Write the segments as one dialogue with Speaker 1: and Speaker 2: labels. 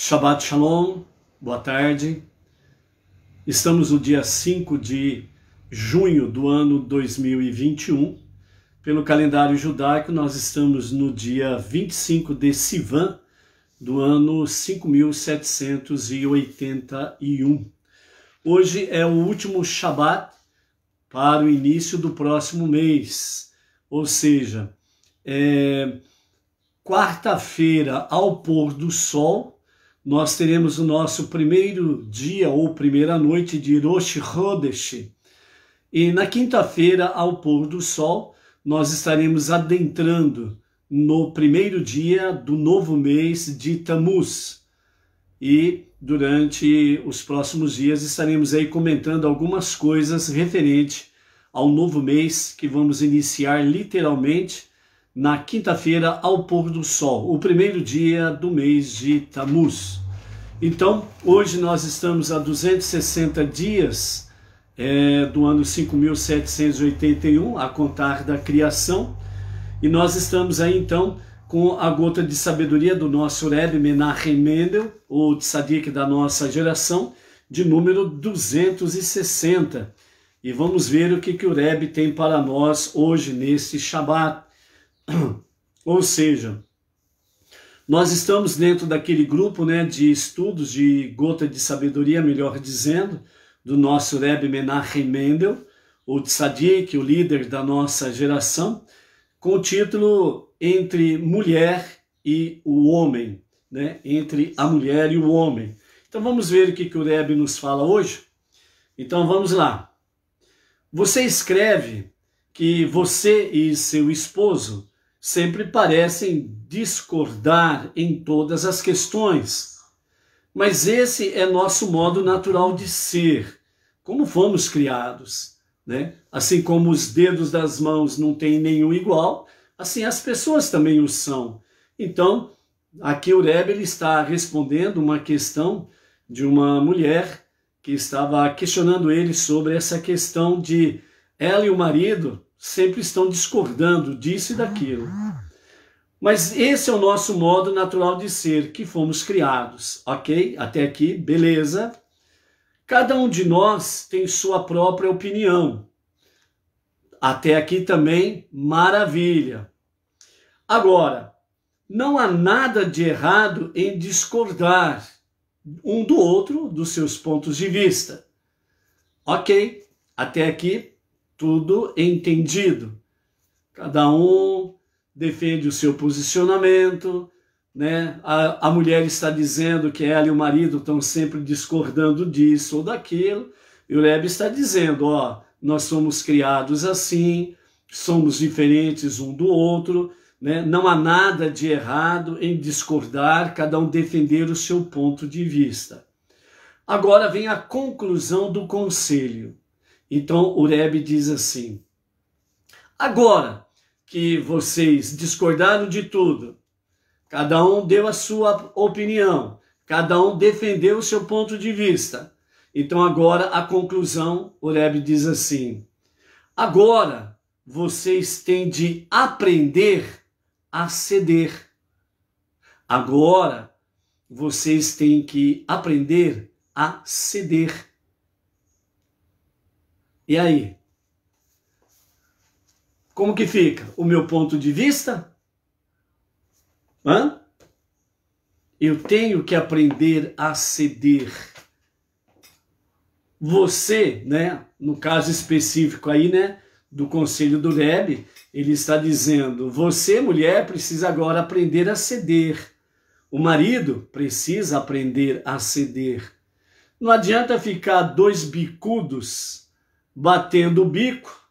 Speaker 1: Shabbat Shalom, boa tarde. Estamos no dia 5 de junho do ano 2021. Pelo calendário judaico, nós estamos no dia 25 de Sivan do ano 5781. Hoje é o último Shabbat para o início do próximo mês, ou seja, quarta-feira ao pôr do sol, nós teremos o nosso primeiro dia ou primeira noite de Rosh Chodesh. E na quinta-feira, ao pôr do sol, nós estaremos adentrando no primeiro dia do novo mês de Tammuz. E durante os próximos dias estaremos aí comentando algumas coisas referente ao novo mês que vamos iniciar literalmente na quinta-feira ao pôr do sol, o primeiro dia do mês de Tammuz. Então, hoje nós estamos a 260 dias do ano 5781, a contar da criação, e nós estamos aí então com a gota de sabedoria do nosso Rebbe Menachem Mendel, o tzadik da nossa geração, de número 260. E vamos ver o que o Rebbe tem para nós hoje neste Shabbat. Ou seja, nós estamos dentro daquele grupo de estudos de gota de sabedoria, melhor dizendo, do nosso Rebbe Menachem Mendel, o tzadik, o líder da nossa geração, com o título Entre Mulher e o Homem, entre a mulher e o homem. Então vamos ver o que o Rebbe nos fala hoje? Então vamos lá. Você escreve que você e seu esposo sempre parecem discordar em todas as questões, mas esse é nosso modo natural de ser, como fomos criados, Assim como os dedos das mãos não têm nenhum igual, assim as pessoas também o são. Então, aqui o Rebbe ele está respondendo uma questão de uma mulher que estava questionando ele sobre essa questão de ela e o marido sempre estão discordando disso e daquilo. Mas esse é o nosso modo natural de ser, que fomos criados, ok? Até aqui, beleza. Cada um de nós tem sua própria opinião. Até aqui também, maravilha. Agora, não há nada de errado em discordar um do outro, dos seus pontos de vista. Ok, até aqui, tudo entendido. Cada um defende o seu posicionamento, A mulher está dizendo que ela e o marido estão sempre discordando disso ou daquilo, e o Rebbe está dizendo, nós somos criados assim, somos diferentes um do outro, Não há nada de errado em discordar, cada um defender o seu ponto de vista. Agora vem a conclusão do conselho. Então o Rebbe diz assim: agora que vocês discordaram de tudo, cada um deu a sua opinião, cada um defendeu o seu ponto de vista. Então agora a conclusão, o Rebbe diz assim: agora vocês têm de aprender a ceder. Agora vocês têm que aprender a ceder. E aí? Como que fica o meu ponto de vista? Eu tenho que aprender a ceder. Você, no caso específico aí, do conselho do Rebbe, ele está dizendo, você, mulher, precisa agora aprender a ceder. O marido precisa aprender a ceder. Não adianta ficar dois bicudos batendo o bico,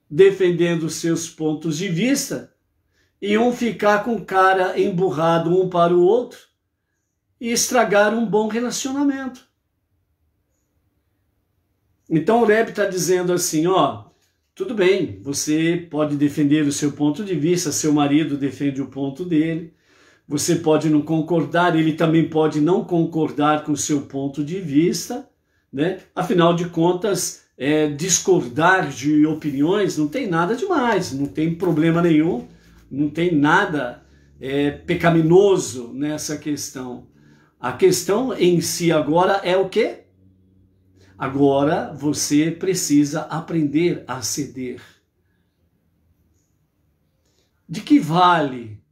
Speaker 1: defendendo seus pontos de vista, e um ficar com cara emburrado um para o outro e estragar um bom relacionamento. Então o Rebbe está dizendo assim, tudo bem, você pode defender o seu ponto de vista, seu marido defende o ponto dele, você pode não concordar, ele também pode não concordar com o seu ponto de vista, Afinal de contas, discordar de opiniões não tem nada demais, não tem problema nenhum, não tem nada pecaminoso nessa questão. A questão em si agora é o quê? Agora você precisa aprender a ceder. De que vale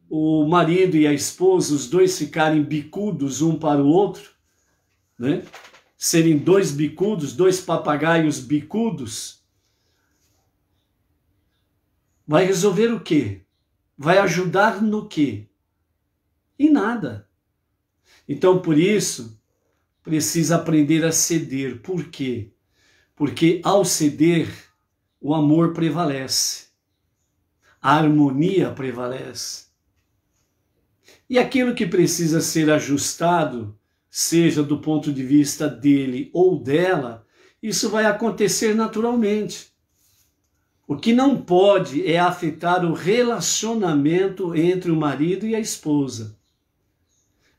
Speaker 1: o marido e a esposa, os dois ficarem bicudos um para o outro, né? Serem dois bicudos, dois papagaios bicudos? Vai resolver o quê? Vai ajudar no quê? Em nada. Então, por isso, precisa aprender a ceder. Por quê? Porque ao ceder, o amor prevalece. A harmonia prevalece. E aquilo que precisa ser ajustado, seja do ponto de vista dele ou dela, isso vai acontecer naturalmente. O que não pode é afetar o relacionamento entre o marido e a esposa,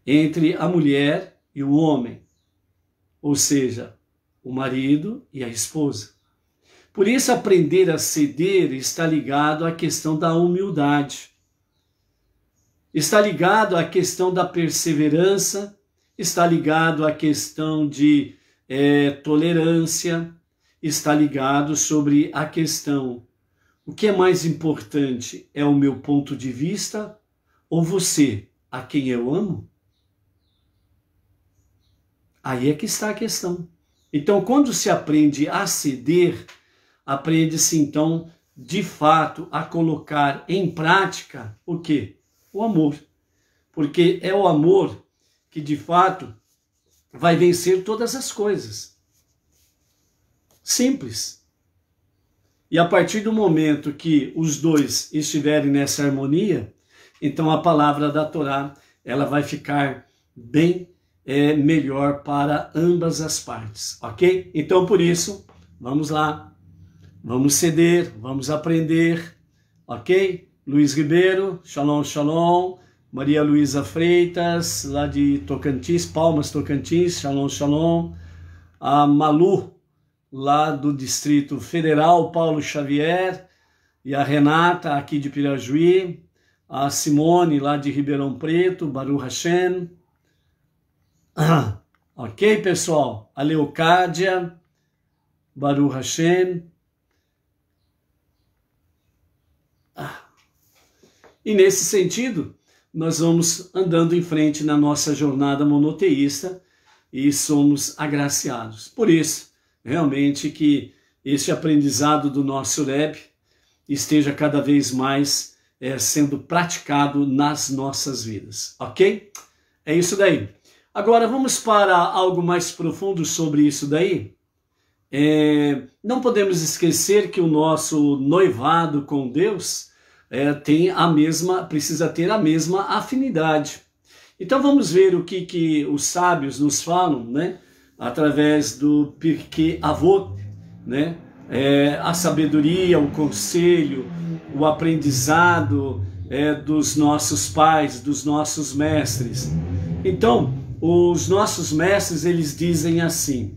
Speaker 1: entre a mulher e o homem, ou seja, o marido e a esposa. Por isso, aprender a ceder está ligado à questão da humildade, está ligado à questão da perseverança, está ligado à questão de tolerância, está ligado sobre a questão: o que é mais importante, é o meu ponto de vista ou você, a quem eu amo? Aí é que está a questão. Então, quando se aprende a ceder, aprende-se então, de fato, a colocar em prática o quê? O amor. Porque é o amor que, de fato, vai vencer todas as coisas. Simples. E a partir do momento que os dois estiverem nessa harmonia, então a palavra da Torá, ela vai ficar bem melhor para ambas as partes, ok? Então, por isso, vamos lá, vamos ceder, vamos aprender, ok? Luiz Ribeiro, shalom, shalom. Maria Luísa Freitas, lá de Tocantins, Palmas, Tocantins, shalom, shalom. A Malu, lá do Distrito Federal, Paulo Xavier, e a Renata, aqui de Pirajuí, a Simone, lá de Ribeirão Preto, Baruch Hashem. Ok, pessoal? A Leocádia, Baruch Hashem. E nesse sentido, nós vamos andando em frente na nossa jornada monoteísta e somos agraciados. Por isso, realmente que este aprendizado do nosso Rebbe esteja cada vez mais sendo praticado nas nossas vidas, ok? É isso daí. Agora vamos para algo mais profundo sobre isso daí. Não podemos esquecer que o nosso noivado com Deus precisa ter a mesma afinidade. Então vamos ver o que os sábios nos falam, né? Através do Pirkei Avot, né? A sabedoria, o conselho, o aprendizado dos nossos pais, dos nossos mestres. Então, os nossos mestres, eles dizem assim: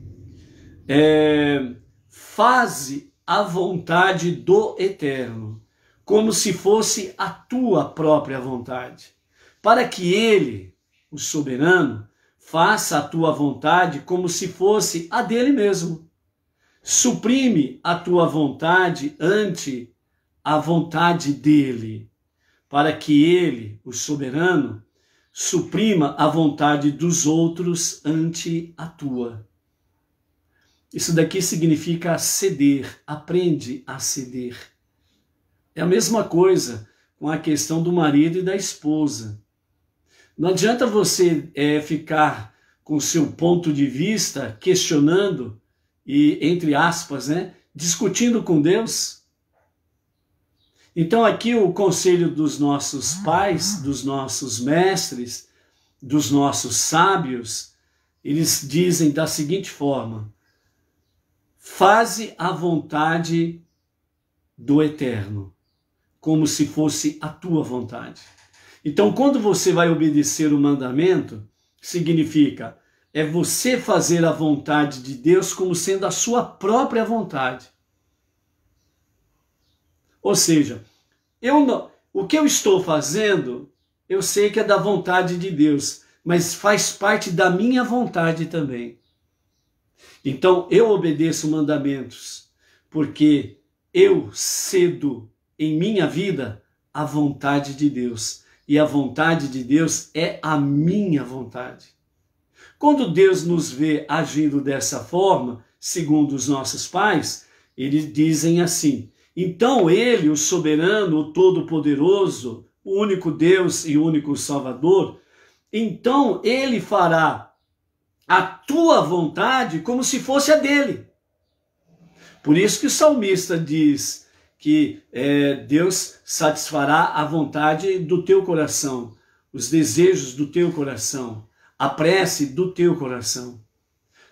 Speaker 1: faze a vontade do Eterno, como se fosse a tua própria vontade, para que ele, o soberano, faça a tua vontade como se fosse a dele mesmo. Suprime a tua vontade ante a vontade dele, para que ele, o soberano, suprima a vontade dos outros ante a tua. Isso daqui significa ceder, aprende a ceder. É a mesma coisa com a questão do marido e da esposa. Não adianta você ficar com o seu ponto de vista questionando e, entre aspas, né, discutindo com Deus. Então aqui o conselho dos nossos pais, dos nossos mestres, dos nossos sábios, eles dizem da seguinte forma: faze a vontade do Eterno, como se fosse a tua vontade. Então, quando você vai obedecer o mandamento, significa você fazer a vontade de Deus como sendo a sua própria vontade. Ou seja, o que eu estou fazendo, eu sei que é da vontade de Deus, mas faz parte da minha vontade também. Então eu obedeço mandamentos, porque eu cedo em minha vida a vontade de Deus. E a vontade de Deus é a minha vontade. Quando Deus nos vê agindo dessa forma, segundo os nossos pais, eles dizem assim: então ele, o soberano, o todo-poderoso, o único Deus e único Salvador, então ele fará a tua vontade como se fosse a dele. Por isso que o salmista diz que Deus satisfará a vontade do teu coração, os desejos do teu coração, a prece do teu coração.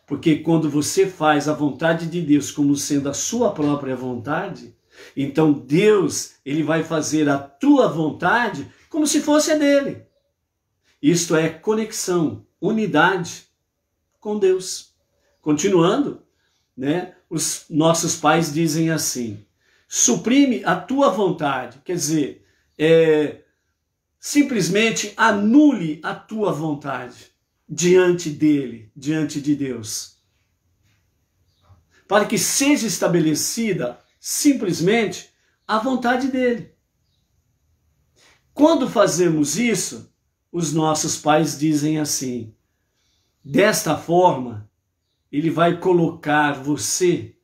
Speaker 1: Porque quando você faz a vontade de Deus como sendo a sua própria vontade, então Deus, ele vai fazer a tua vontade como se fosse a dele. Isto é conexão, unidade com Deus. Continuando, né? Os nossos pais dizem assim: suprime a tua vontade, quer dizer, simplesmente anule a tua vontade diante dele, diante de Deus, para que seja estabelecida simplesmente a vontade dele. Quando fazemos isso, os nossos pais dizem assim: desta forma, ele vai colocar você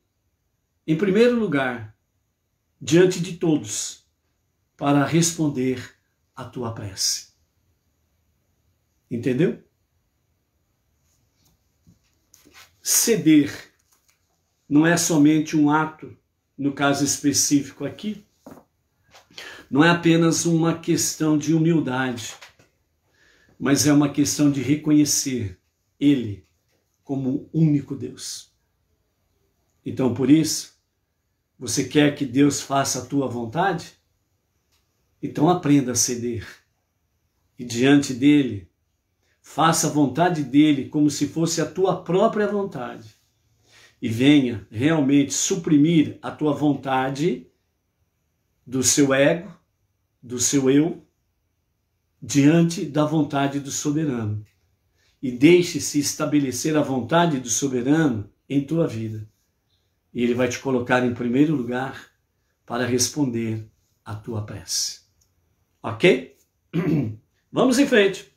Speaker 1: em primeiro lugar, diante de todos, para responder a tua prece. Entendeu? Ceder não é somente um ato, no caso específico aqui, não é apenas uma questão de humildade, mas é uma questão de reconhecer Ele como o único Deus. Então, por isso, você quer que Deus faça a tua vontade? Então aprenda a ceder. E diante dele, faça a vontade dele como se fosse a tua própria vontade. E venha realmente suprimir a tua vontade do seu ego, do seu eu, diante da vontade do soberano. E deixe-se estabelecer a vontade do soberano em tua vida. E ele vai te colocar em primeiro lugar para responder a tua prece. Ok? Vamos em frente.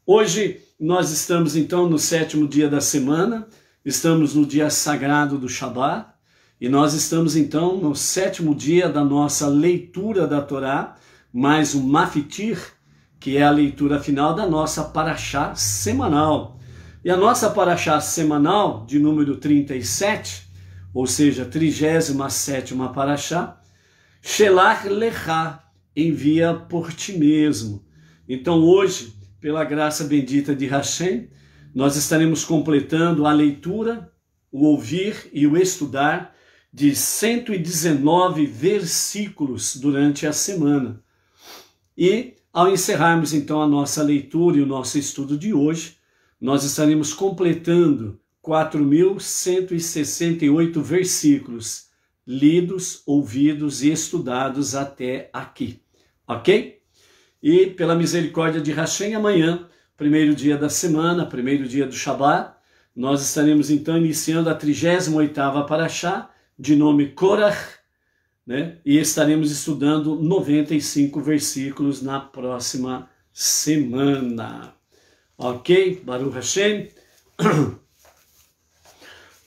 Speaker 1: Hoje nós estamos então no 7º dia da semana, estamos no dia sagrado do Shabat, e nós estamos então no 7º dia da nossa leitura da Torá, mais um Mafitir, que é a leitura final da nossa Parashá semanal. E a nossa Parashá semanal, de número 37, ou seja, 37ª Parashá, Shelach Lecha, envia por ti mesmo. Então hoje, pela graça bendita de Hashem, nós estaremos completando a leitura, o ouvir e o estudar de 119 versículos durante a semana. E ao encerrarmos então a nossa leitura e o nosso estudo de hoje, nós estaremos completando 4.168 versículos lidos, ouvidos e estudados até aqui. Ok? E pela misericórdia de Hashem, amanhã, primeiro dia da semana, primeiro dia do Shabat, nós estaremos então iniciando a 38ª Parashá, de nome Korach, né? E estaremos estudando 95 versículos na próxima semana. Ok? Baruch Hashem.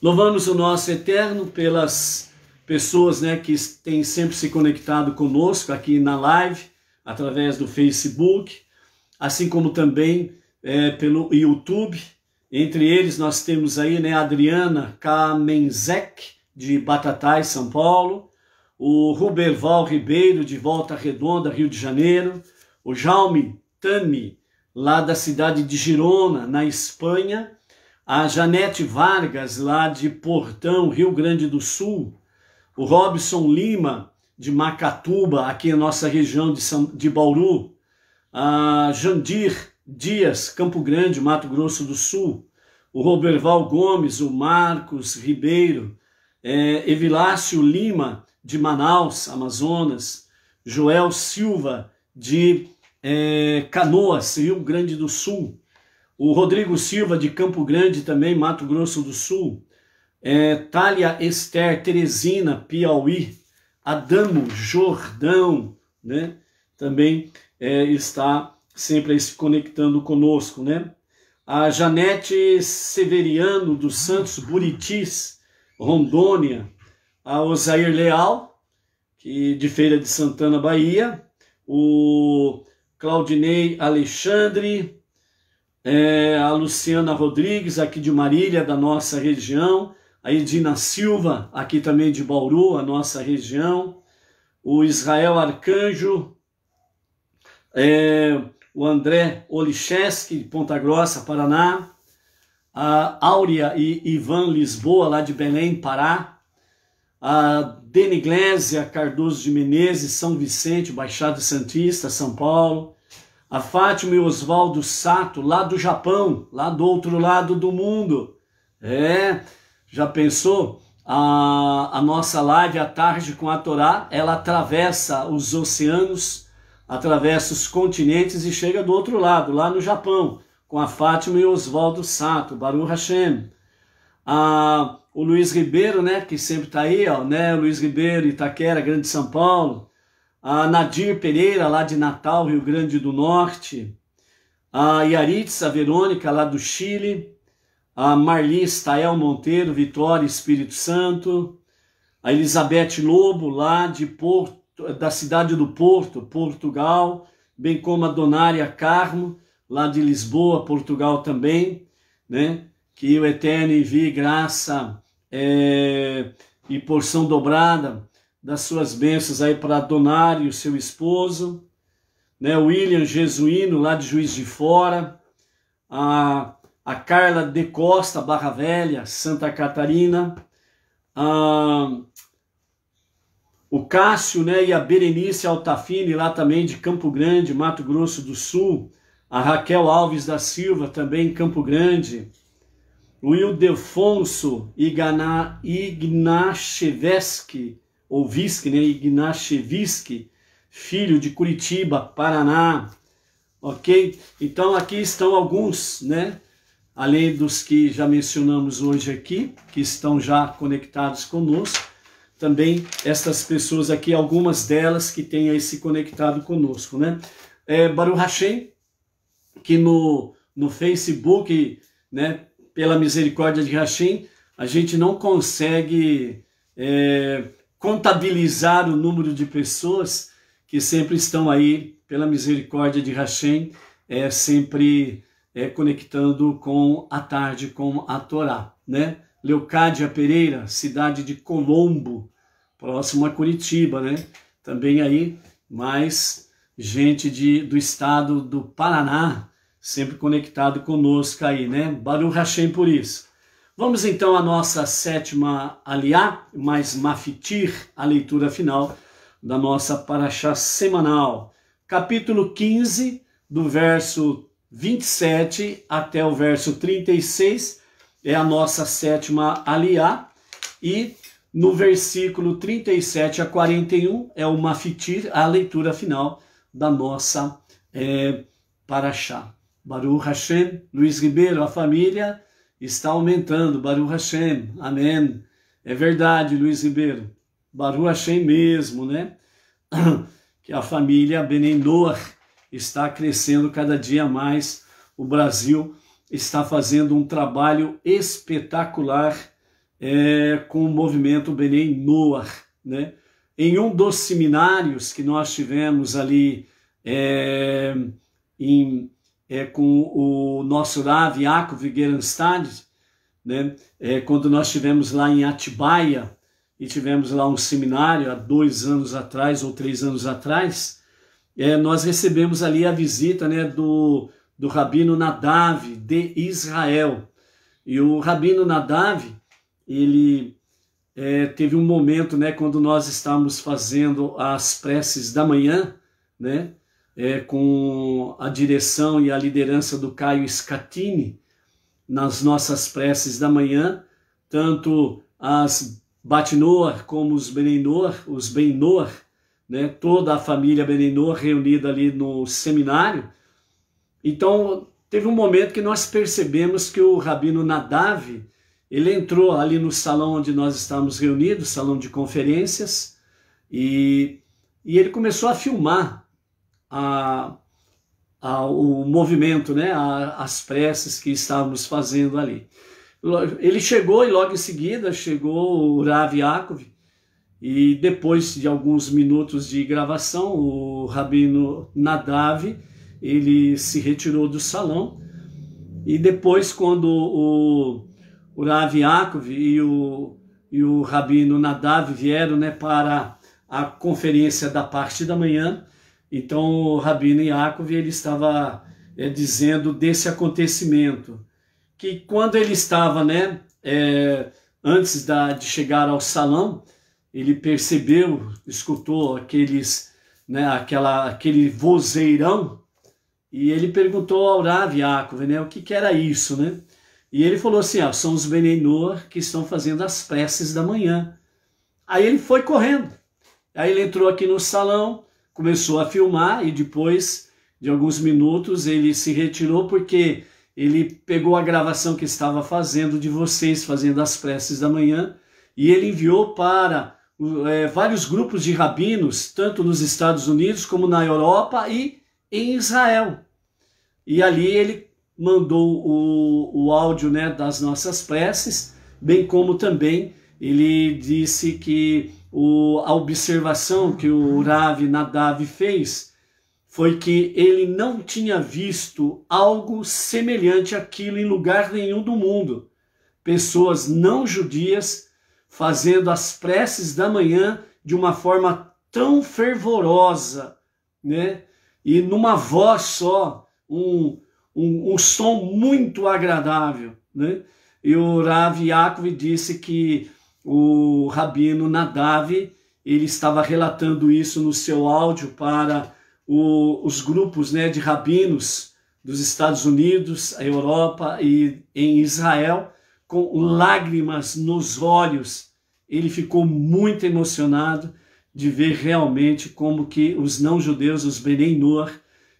Speaker 1: Louvamos o nosso Eterno pelas pessoas, né, que têm sempre se conectado conosco aqui na live, através do Facebook, assim como também pelo YouTube. Entre eles nós temos aí, né, a Adriana Kamenzek, de Batatais, São Paulo, o Ruberval Ribeiro, de Volta Redonda, Rio de Janeiro, o Jaume Tami, lá da cidade de Girona, na Espanha, a Janete Vargas, lá de Portão, Rio Grande do Sul, o Robson Lima, de Macatuba, aqui na nossa região de Bauru, a Jandir Dias, Campo Grande, Mato Grosso do Sul, o Roberval Gomes, o Marcos Ribeiro, Evilácio Lima, de Manaus, Amazonas, Joel Silva, de Canoas, Rio Grande do Sul. O Rodrigo Silva, de Campo Grande, também, Mato Grosso do Sul. Thalia Esther, Teresina, Piauí. Adamo Jordão, né? Também está sempre aí se conectando conosco, né? A Janete Severiano, dos Santos Buritis, Rondônia. A Osair Leal, de Feira de Santana, Bahia. O Claudinei Alexandre, a Luciana Rodrigues, aqui de Marília, da nossa região. A Edina Silva, aqui também de Bauru, a nossa região. O Israel Arcanjo, o André Olicheski, de Ponta Grossa, Paraná. A Áurea e Ivan Lisboa, lá de Belém, Pará. A Deniglésia Cardoso de Menezes, São Vicente, Baixada Santista, São Paulo. A Fátima e Oswaldo Sato, lá do Japão, lá do outro lado do mundo. Já pensou? A nossa live à tarde com a Torá, ela atravessa os oceanos, atravessa os continentes e chega do outro lado, lá no Japão, com a Fátima e Oswaldo Sato, Baruch Hashem. O Luiz Ribeiro, né, que sempre está aí, ó, né, o Luiz Ribeiro, Itaquera, Grande São Paulo. A Nadir Pereira, lá de Natal, Rio Grande do Norte. A Yaritza Verônica, lá do Chile. A Marlis Tael Monteiro, Vitória, Espírito Santo. A Elizabeth Lobo, lá da cidade do Porto, Portugal. Bem como a Donária Carmo, lá de Lisboa, Portugal também, né? Que o Eterno envie graça e porção dobrada das suas bênçãos aí para Donário, seu esposo, né? O William Jesuíno, lá de Juiz de Fora. A Carla de Costa, Barra Velha, Santa Catarina. O Cássio, né? E a Berenice Altafine, lá também de Campo Grande, Mato Grosso do Sul. A Raquel Alves da Silva, também em Campo Grande. O Ildefonso Ignashevski, ou Visky, né? Ignashevski, filho de Curitiba, Paraná. Ok? Então aqui estão alguns, né? Além dos que já mencionamos hoje aqui, que estão já conectados conosco, também estas pessoas aqui, algumas delas que têm aí se conectado conosco, né? Baruch Hashem, que no Facebook, né, pela misericórdia de Hashem, a gente não consegue contabilizar o número de pessoas que sempre estão aí, pela misericórdia de Hashem, sempre conectando com a tarde, com a Torá, né? Leocádia Pereira, cidade de Colombo, próximo a Curitiba, né? Também aí, mais gente do estado do Paraná, sempre conectado conosco aí, né? Baruch Hashem por isso. Vamos então à nossa sétima aliá, mais mafitir, a leitura final da nossa paraxá semanal. Capítulo 15, do verso 27 até o verso 36, é a nossa sétima aliá, e no versículo 37 a 41 é o mafitir, a leitura final da nossa paraxá. Baruch Hashem, Luiz Ribeiro, a família está aumentando, Baruch Hashem, amém. É verdade, Luiz Ribeiro, Baruch Hashem mesmo, né? Que a família Benenor está crescendo cada dia mais. O Brasil está fazendo um trabalho espetacular com o movimento Benei Noach, né? Em um dos seminários que nós tivemos ali com o nosso Rav Yaakov Gerenstad, né? Quando nós estivemos lá em Atibaia e tivemos lá um seminário há 2 anos atrás ou 3 anos atrás, nós recebemos ali a visita, né, do Rabino Nadav de Israel. E o Rabino Nadav, ele teve um momento, né, quando nós estávamos fazendo as preces da manhã, né, com a direção e a liderança do Caio Scatini, nas nossas preces da manhã, tanto as Bat Noach como os Benei Noach, né? Toda a família Benenor reunida ali no seminário. Então, teve um momento que nós percebemos que o Rabino Nadav, ele entrou ali no salão onde nós estávamos reunidos, salão de conferências, e ele começou a filmar o movimento, né? As preces que estávamos fazendo ali. Ele chegou e logo em seguida chegou o Rav Yaakov, e depois de alguns minutos de gravação, o Rabino Nadav, ele se retirou do salão, e depois quando o Rav Yaakov e o Rabino Nadav vieram, né, para a conferência da parte da manhã, então o Rabino Yaakov, ele estava dizendo desse acontecimento, que quando ele estava, né, antes de chegar ao salão, ele percebeu, escutou aquele vozeirão, e ele perguntou ao Rav Yaakov, né, o que era isso, né? E ele falou assim, são os Benenor que estão fazendo as preces da manhã. Aí ele foi correndo, aí ele entrou aqui no salão, começou a filmar, e depois de alguns minutos ele se retirou, porque ele pegou a gravação que estava fazendo de vocês fazendo as preces da manhã, e ele enviou para vários grupos de rabinos, tanto nos Estados Unidos como na Europa e em Israel. E ali ele mandou o áudio, né, das nossas preces, bem como também ele disse que a observação que o Rav Nadav fez foi que ele não tinha visto algo semelhante àquilo em lugar nenhum do mundo. Pessoas não judias fazendo as preces da manhã de uma forma tão fervorosa, né? E numa voz só, um som muito agradável, né? E o Rav Yaakov disse que o Rabino Nadav, ele estava relatando isso no seu áudio para os grupos, né, de rabinos dos Estados Unidos, a Europa e em Israel, com lágrimas nos olhos. Ele ficou muito emocionado de ver realmente como que os não-judeus, os Benenor,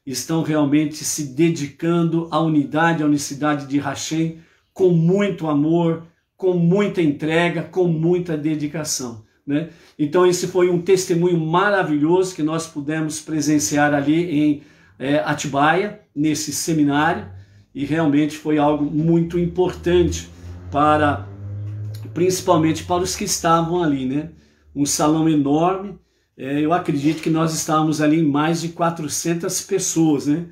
Speaker 1: estão realmente se dedicando à unidade, à unicidade de Hashem, com muito amor, com muita entrega, com muita dedicação, né? Então esse foi um testemunho maravilhoso que nós pudemos presenciar ali em Atibaia, nesse seminário, e realmente foi algo muito importante principalmente para os que estavam ali, né? Um salão enorme, eu acredito que nós estávamos ali em mais de 400 pessoas, né?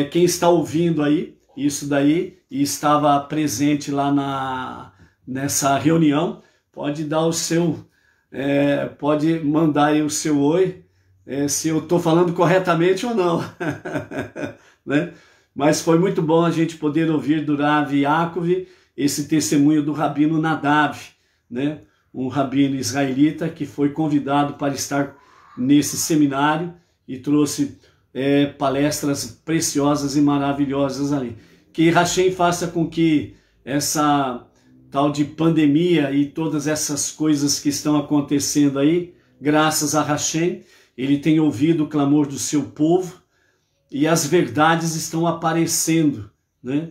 Speaker 1: Quem está ouvindo aí, isso daí, e estava presente lá nessa reunião, pode dar o seu, pode mandar aí o seu oi, se eu estou falando corretamente ou não, né? Mas foi muito bom a gente poder ouvir do Rav Yaakov esse testemunho do Rabino Nadav, né? Um rabino israelita que foi convidado para estar nesse seminário e trouxe palestras preciosas e maravilhosas ali. Que Hashem faça com que essa tal de pandemia e todas essas coisas que estão acontecendo aí, graças a Hashem, ele tem ouvido o clamor do seu povo e as verdades estão aparecendo, né?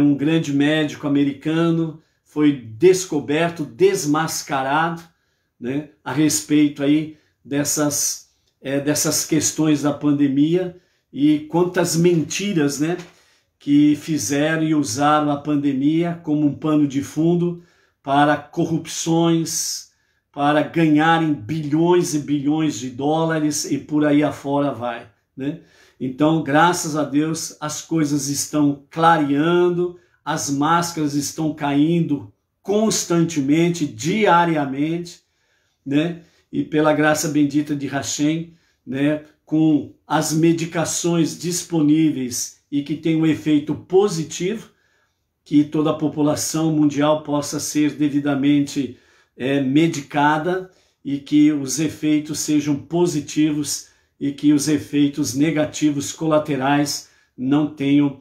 Speaker 1: Um grande médico americano foi descoberto, desmascarado, né, a respeito aí dessas questões da pandemia, e quantas mentiras, né, que fizeram e usaram a pandemia como um pano de fundo para corrupções, para ganharem bilhões e bilhões de dólares e por aí afora vai, né? Então, graças a Deus, as coisas estão clareando, as máscaras estão caindo constantemente, diariamente, né? E pela graça bendita de Hashem, né, com as medicações disponíveis e que tem um efeito positivo, que toda a população mundial possa ser devidamente medicada e que os efeitos sejam positivos e que os efeitos negativos colaterais não tenham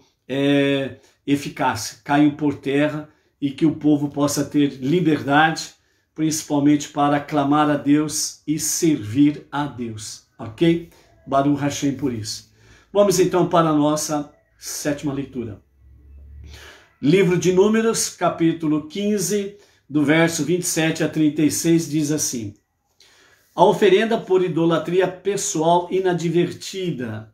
Speaker 1: eficácia, caiam por terra, e que o povo possa ter liberdade principalmente para clamar a Deus e servir a Deus, ok? Baruch Hashem por isso. Vamos então para a nossa sétima leitura. Livro de Números, capítulo 15, do verso 27 a 36, diz assim: a oferenda por idolatria pessoal inadvertida.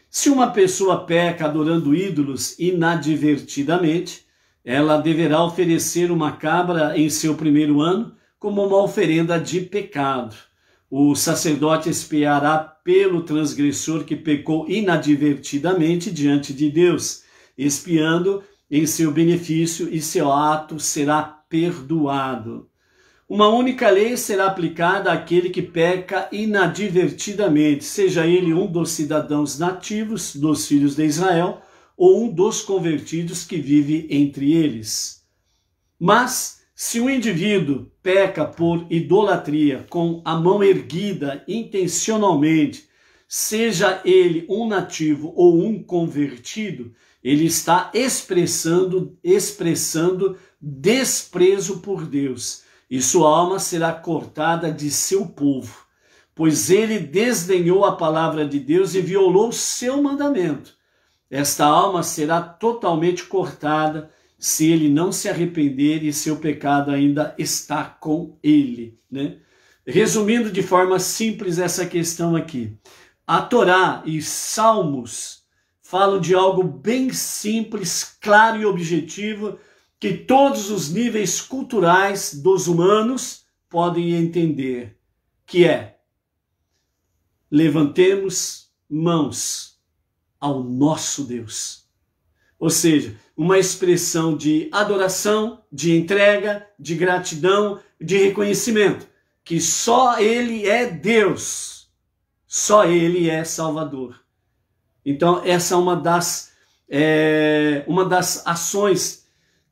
Speaker 1: Se uma pessoa peca adorando ídolos inadvertidamente, ela deverá oferecer uma cabra em seu primeiro ano como uma oferenda de pecado. O sacerdote expiará pelo transgressor que pecou inadvertidamente diante de Deus, expiando em seu benefício, e seu ato será perdoado. Uma única lei será aplicada àquele que peca inadvertidamente, seja ele um dos cidadãos nativos dos filhos de Israel ou um dos convertidos que vive entre eles. Mas, se um indivíduo peca por idolatria com a mão erguida intencionalmente, seja ele um nativo ou um convertido, ele está expressando desprezo por Deus, e sua alma será cortada de seu povo, pois ele desdenhou a palavra de Deus e violou seu mandamento. Esta alma será totalmente cortada se ele não se arrepender e seu pecado ainda está com ele, né? Resumindo de forma simples essa questão aqui, a Torá e Salmos falam de algo bem simples, claro e objetivo, que todos os níveis culturais dos humanos podem entender, que é: levantemos mãos ao nosso Deus. Ou seja, uma expressão de adoração, de entrega, de gratidão, de reconhecimento, que só Ele é Deus, só Ele é Salvador. Então, essa é uma das ações.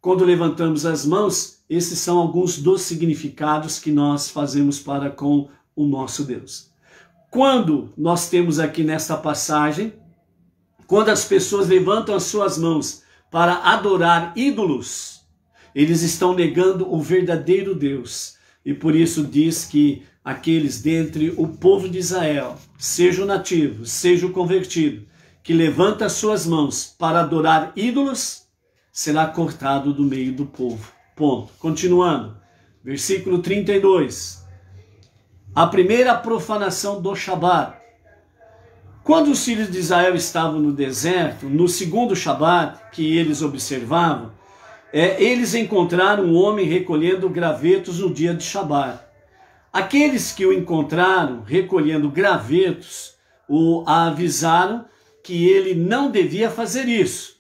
Speaker 1: Quando levantamos as mãos, esses são alguns dos significados que nós fazemos para com o nosso Deus. Quando nós temos aqui nesta passagem, quando as pessoas levantam as suas mãos para adorar ídolos, eles estão negando o verdadeiro Deus. E por isso diz que aqueles dentre o povo de Israel, seja o nativo, seja o convertido, que levanta as suas mãos para adorar ídolos, será cortado do meio do povo. Ponto. Continuando. Versículo 32. A primeira profanação do Shabat. Quando os filhos de Israel estavam no deserto, no segundo Shabat que eles observavam, eles encontraram um homem recolhendo gravetos no dia de Shabat. Aqueles que o encontraram recolhendo gravetos o avisaram que ele não devia fazer isso.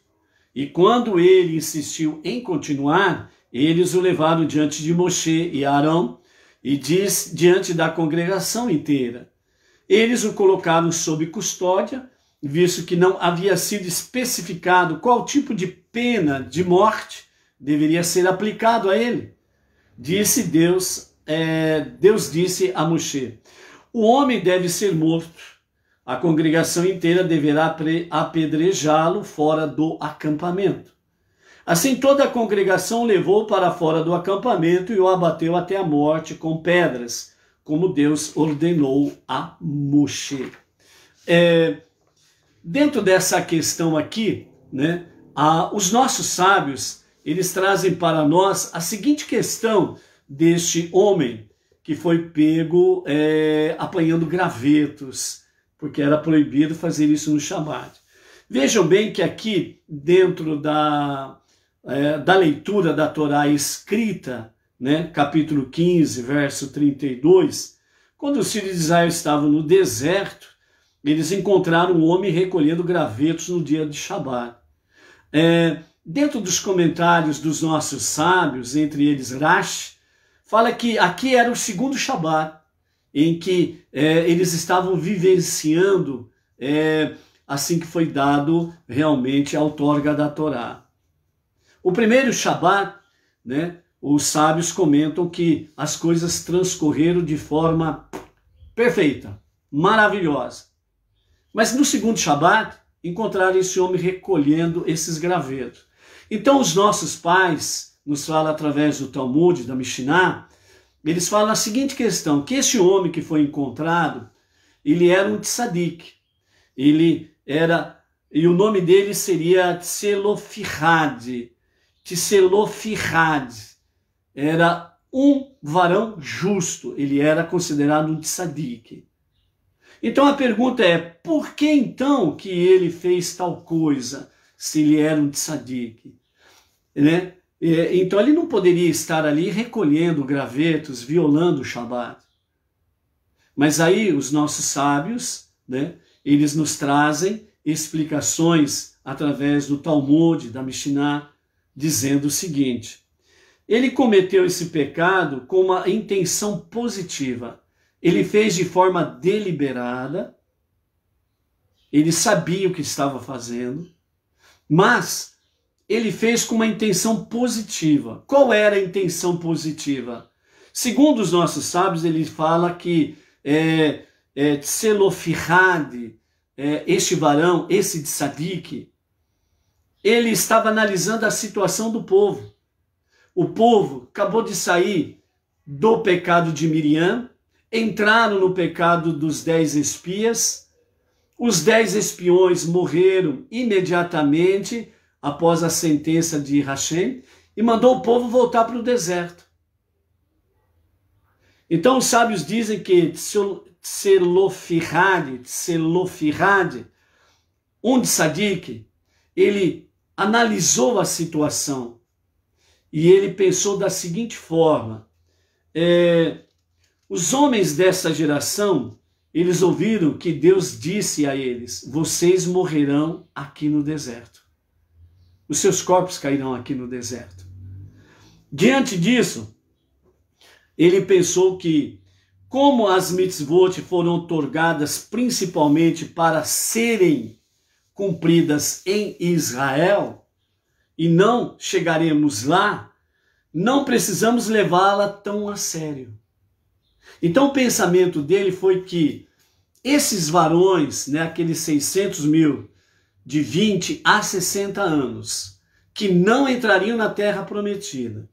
Speaker 1: E quando ele insistiu em continuar, eles o levaram diante de Moshe e Arão e diante da congregação inteira. Eles o colocaram sob custódia, visto que não havia sido especificado qual tipo de pena de morte deveria ser aplicado a ele. Deus disse a Moshe: o homem deve ser morto. A congregação inteira deverá apedrejá-lo fora do acampamento. Assim toda a congregação o levou para fora do acampamento e o abateu até a morte com pedras, como Deus ordenou a Moshe. Dentro dessa questão aqui, né, os nossos sábios, eles trazem para nós a seguinte questão deste homem que foi pego apanhando gravetos, porque era proibido fazer isso no Shabat. Vejam bem que aqui, dentro da leitura da Torá escrita, né, capítulo 15, verso 32, quando os filhos de Israel estavam no deserto, eles encontraram um homem recolhendo gravetos no dia de Shabat. Dentro dos comentários dos nossos sábios, entre eles Rashi, fala que aqui era o segundo Shabat, em que eles estavam vivenciando assim que foi dado realmente a outorga da Torá. O primeiro Shabat, né, os sábios comentam que as coisas transcorreram de forma perfeita, maravilhosa. Mas no segundo Shabat, encontraram esse homem recolhendo esses gravetos. Então os nossos pais nos falam através do Talmud, da Mishnah, eles falam a seguinte questão, que esse homem que foi encontrado, ele era um tzadik, ele era, e o nome dele seria Tselofihad, era um varão justo, ele era considerado um tzadik. Então a pergunta é, por que então que ele fez tal coisa, se ele era um tzadik? Né? Então ele não poderia estar ali recolhendo gravetos, violando o Shabat. Mas aí os nossos sábios, né, eles nos trazem explicações através do Talmud, da Mishnah, dizendo o seguinte, ele cometeu esse pecado com uma intenção positiva. Ele fez de forma deliberada, ele sabia o que estava fazendo, mas ele fez com uma intenção positiva. Qual era a intenção positiva? Segundo os nossos sábios, ele fala que Tselofihad, este varão, esse tzadik, ele estava analisando a situação do povo. O povo acabou de sair do pecado de Miriam, entraram no pecado dos 10 espias, os 10 espiões morreram imediatamente após a sentença de Hashem e mandou o povo voltar para o deserto. Então os sábios dizem que Tselofihad, um tzadik, ele analisou a situação e ele pensou da seguinte forma, os homens dessa geração, eles ouviram que Deus disse a eles, vocês morrerão aqui no deserto. Os seus corpos cairão aqui no deserto. Diante disso, ele pensou que, como as mitzvot foram otorgadas principalmente para serem cumpridas em Israel, e não chegaremos lá, não precisamos levá-la tão a sério. Então o pensamento dele foi que esses varões, né, aqueles 600 mil de 20 a 60 anos, que não entrariam na terra prometida,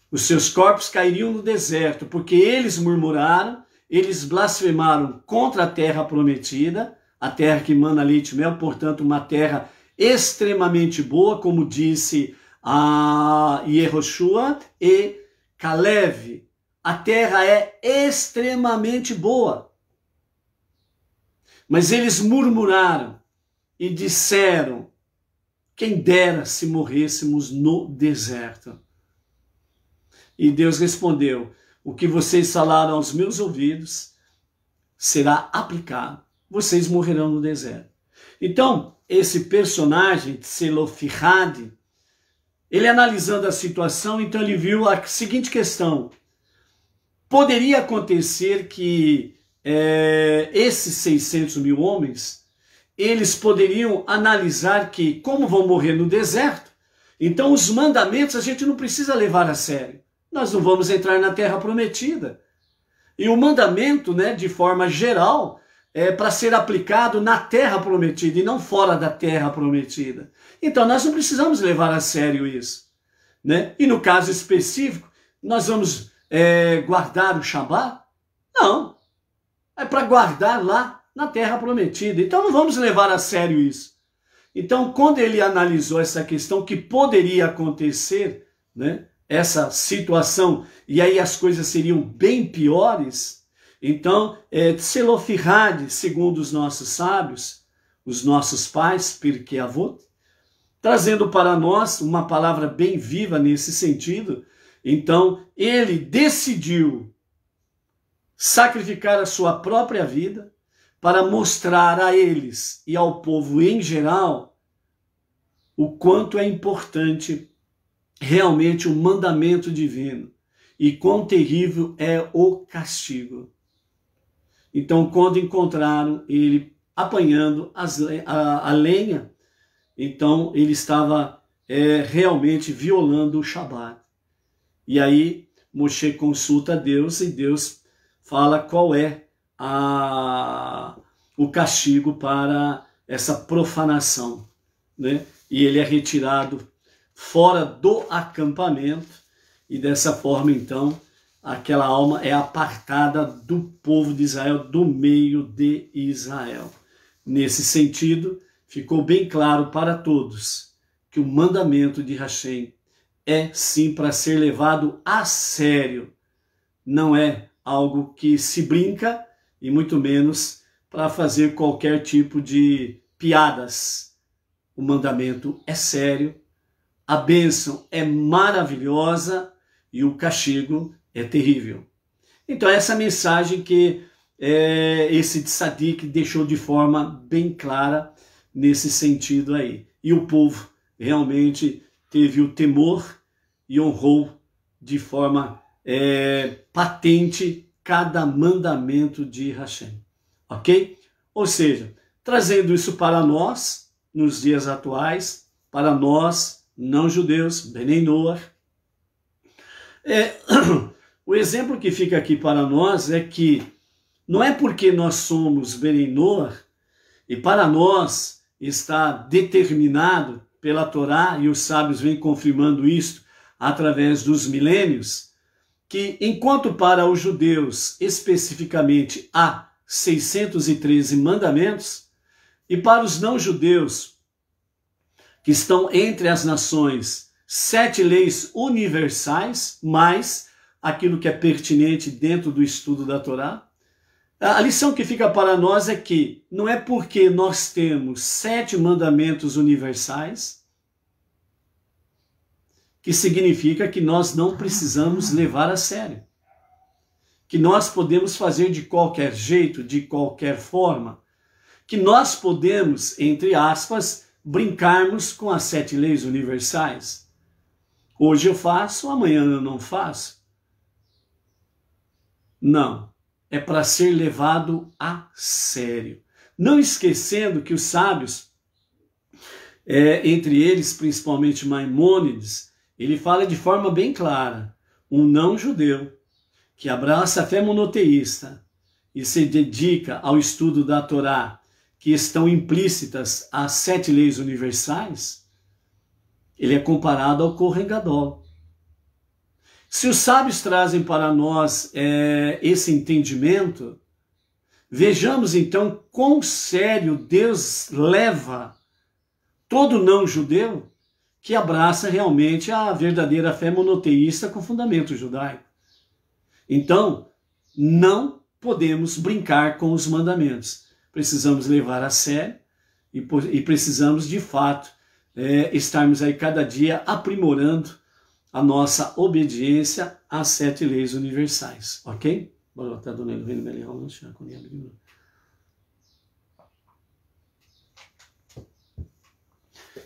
Speaker 1: os seus corpos cairiam no deserto, porque eles murmuraram, eles blasfemaram contra a terra prometida, a terra que mana leite e mel, portanto uma terra extremamente boa, como disse a Yehoshua e Caleb. A terra é extremamente boa. Mas eles murmuraram e disseram, quem dera se morrêssemos no deserto. E Deus respondeu, o que vocês falaram aos meus ouvidos será aplicado. Vocês morrerão no deserto. Então, esse personagem, Tselofihad, ele analisando a situação, então ele viu a seguinte questão. Poderia acontecer que esses 600 mil homens, eles poderiam analisar que, como vão morrer no deserto, então os mandamentos a gente não precisa levar a sério. Nós não vamos entrar na terra prometida. E o mandamento, né, de forma geral, é para ser aplicado na terra prometida e não fora da terra prometida. Então nós não precisamos levar a sério isso, né? E no caso específico, nós vamos guardar o Shabat? Não. É para guardar lá na terra prometida. Então não vamos levar a sério isso. Então quando ele analisou essa questão que poderia acontecer, né, essa situação, e aí as coisas seriam bem piores, então Tselofihad, segundo os nossos sábios, os nossos pais, Pirkei Avot, trazendo para nós uma palavra bem viva nesse sentido, então ele decidiu sacrificar a sua própria vida para mostrar a eles e ao povo em geral o quanto é importante realmente o mandamento divino e quão terrível é o castigo. Então, quando encontraram ele apanhando a lenha, então ele estava realmente violando o Shabat. E aí Moshe consulta a Deus e Deus fala qual é o castigo para essa profanação, né? E ele é retirado fora do acampamento e dessa forma então aquela alma é apartada do povo de Israel, do meio de Israel. Nesse sentido, ficou bem claro para todos que o mandamento de Hashem é sim para ser levado a sério. Não é algo que se brinca e muito menos para fazer qualquer tipo de piadas. O mandamento é sério, a bênção é maravilhosa e o castigo é terrível. Então essa mensagem que esse tzadik deixou de forma bem clara nesse sentido aí. E o povo realmente teve o temor e honrou de forma patente cada mandamento de Hashem. Ok? Ou seja, trazendo isso para nós, nos dias atuais, para nós, não judeus, Benei Noach, o exemplo que fica aqui para nós é que não é porque nós somos Benei Noach e para nós está determinado pela Torá, e os sábios vêm confirmando isto através dos milênios, que enquanto para os judeus especificamente há 613 mandamentos, e para os não-judeus que estão entre as nações, 7 leis universais, mais aquilo que é pertinente dentro do estudo da Torá. A lição que fica para nós é que não é porque nós temos 7 mandamentos universais que significa que nós não precisamos levar a sério. Que nós podemos fazer de qualquer jeito, de qualquer forma. Que nós podemos, entre aspas, brincarmos com as 7 leis universais. Hoje eu faço, amanhã eu não faço. Não. É para ser levado a sério. Não esquecendo que os sábios, entre eles principalmente Maimônides, ele fala de forma bem clara, um não-judeu que abraça a fé monoteísta e se dedica ao estudo da Torá, que estão implícitas as 7 leis universais, ele é comparado ao Kohen Gadol. Se os sábios trazem para nós esse entendimento, vejamos então quão sério Deus leva todo não-judeu que abraça realmente a verdadeira fé monoteísta com fundamento judaico. Então, não podemos brincar com os mandamentos. Precisamos levar a sério e precisamos, de fato, estarmos aí cada dia aprimorando a nossa obediência às 7 leis universais, ok?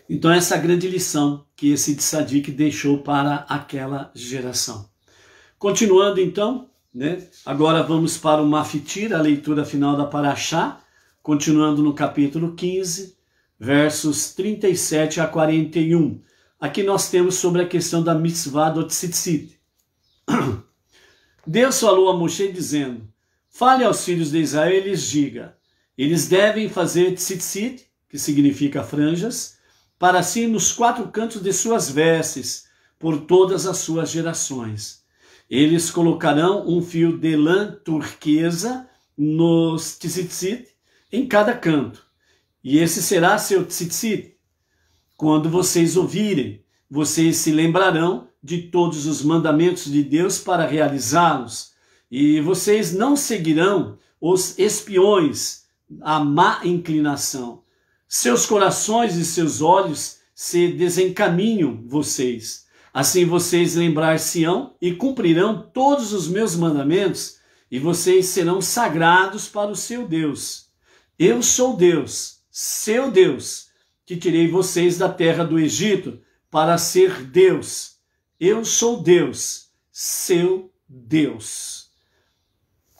Speaker 1: Então essa é a grande lição que esse tzadik deixou para aquela geração. Continuando então, né? Agora vamos para o Mafitir, a leitura final da Parashá, continuando no capítulo 15, versos 37 a 41. Aqui nós temos sobre a questão da mitzvah do tzitzit. Deus falou a Moshe dizendo, fale aos filhos de Israel e lhes diga, eles devem fazer tzitzit, que significa franjas, para si nos 4 cantos de suas vestes, por todas as suas gerações. Eles colocarão um fio de lã turquesa nos tzitzit em cada canto, e esse será seu tzitzit. Quando vocês ouvirem, vocês se lembrarão de todos os mandamentos de Deus para realizá-los, e vocês não seguirão os espiões, a má inclinação. Seus corações e seus olhos se desencaminham vocês. Assim vocês lembrar-se-ão e cumprirão todos os meus mandamentos, e vocês serão sagrados para o seu Deus. Eu sou Deus, seu Deus, que tirei vocês da terra do Egito para ser Deus. Eu sou Deus, seu Deus.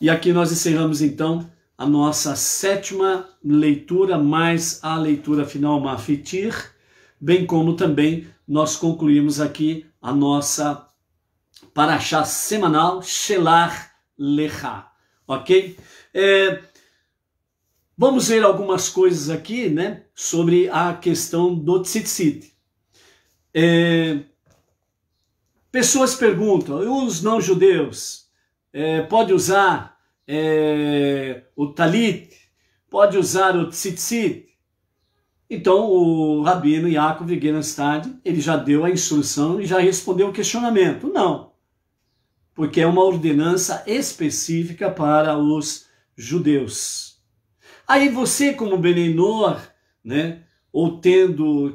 Speaker 1: E aqui nós encerramos então a nossa 7ª leitura, mais a leitura final Mafitir, bem como também nós concluímos aqui a nossa Parashá semanal Shelach Lecha, ok? Vamos ver algumas coisas aqui, né, sobre a questão do tzitzit. Pessoas perguntam, os não-judeus, pode usar o talit, pode usar o tzitzit. Então o Rabino Yaakov Wittgenstein, ele já deu a instrução e já respondeu o questionamento. Não, porque é uma ordenança específica para os judeus. Aí você, como Benei Noach, né, ou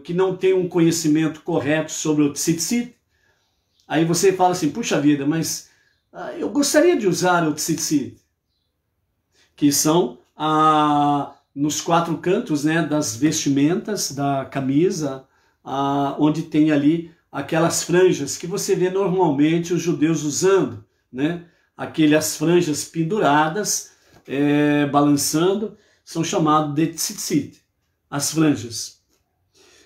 Speaker 1: que não tem um conhecimento correto sobre o tzitzit, aí você fala assim, puxa vida, mas eu gostaria de usar o tzitzit, que são nos 4 cantos, né, das vestimentas, da camisa, onde tem ali aquelas franjas que você vê normalmente os judeus usando, né? Aquelas franjas penduradas, balançando, são chamadas de tzitzit, as franjas.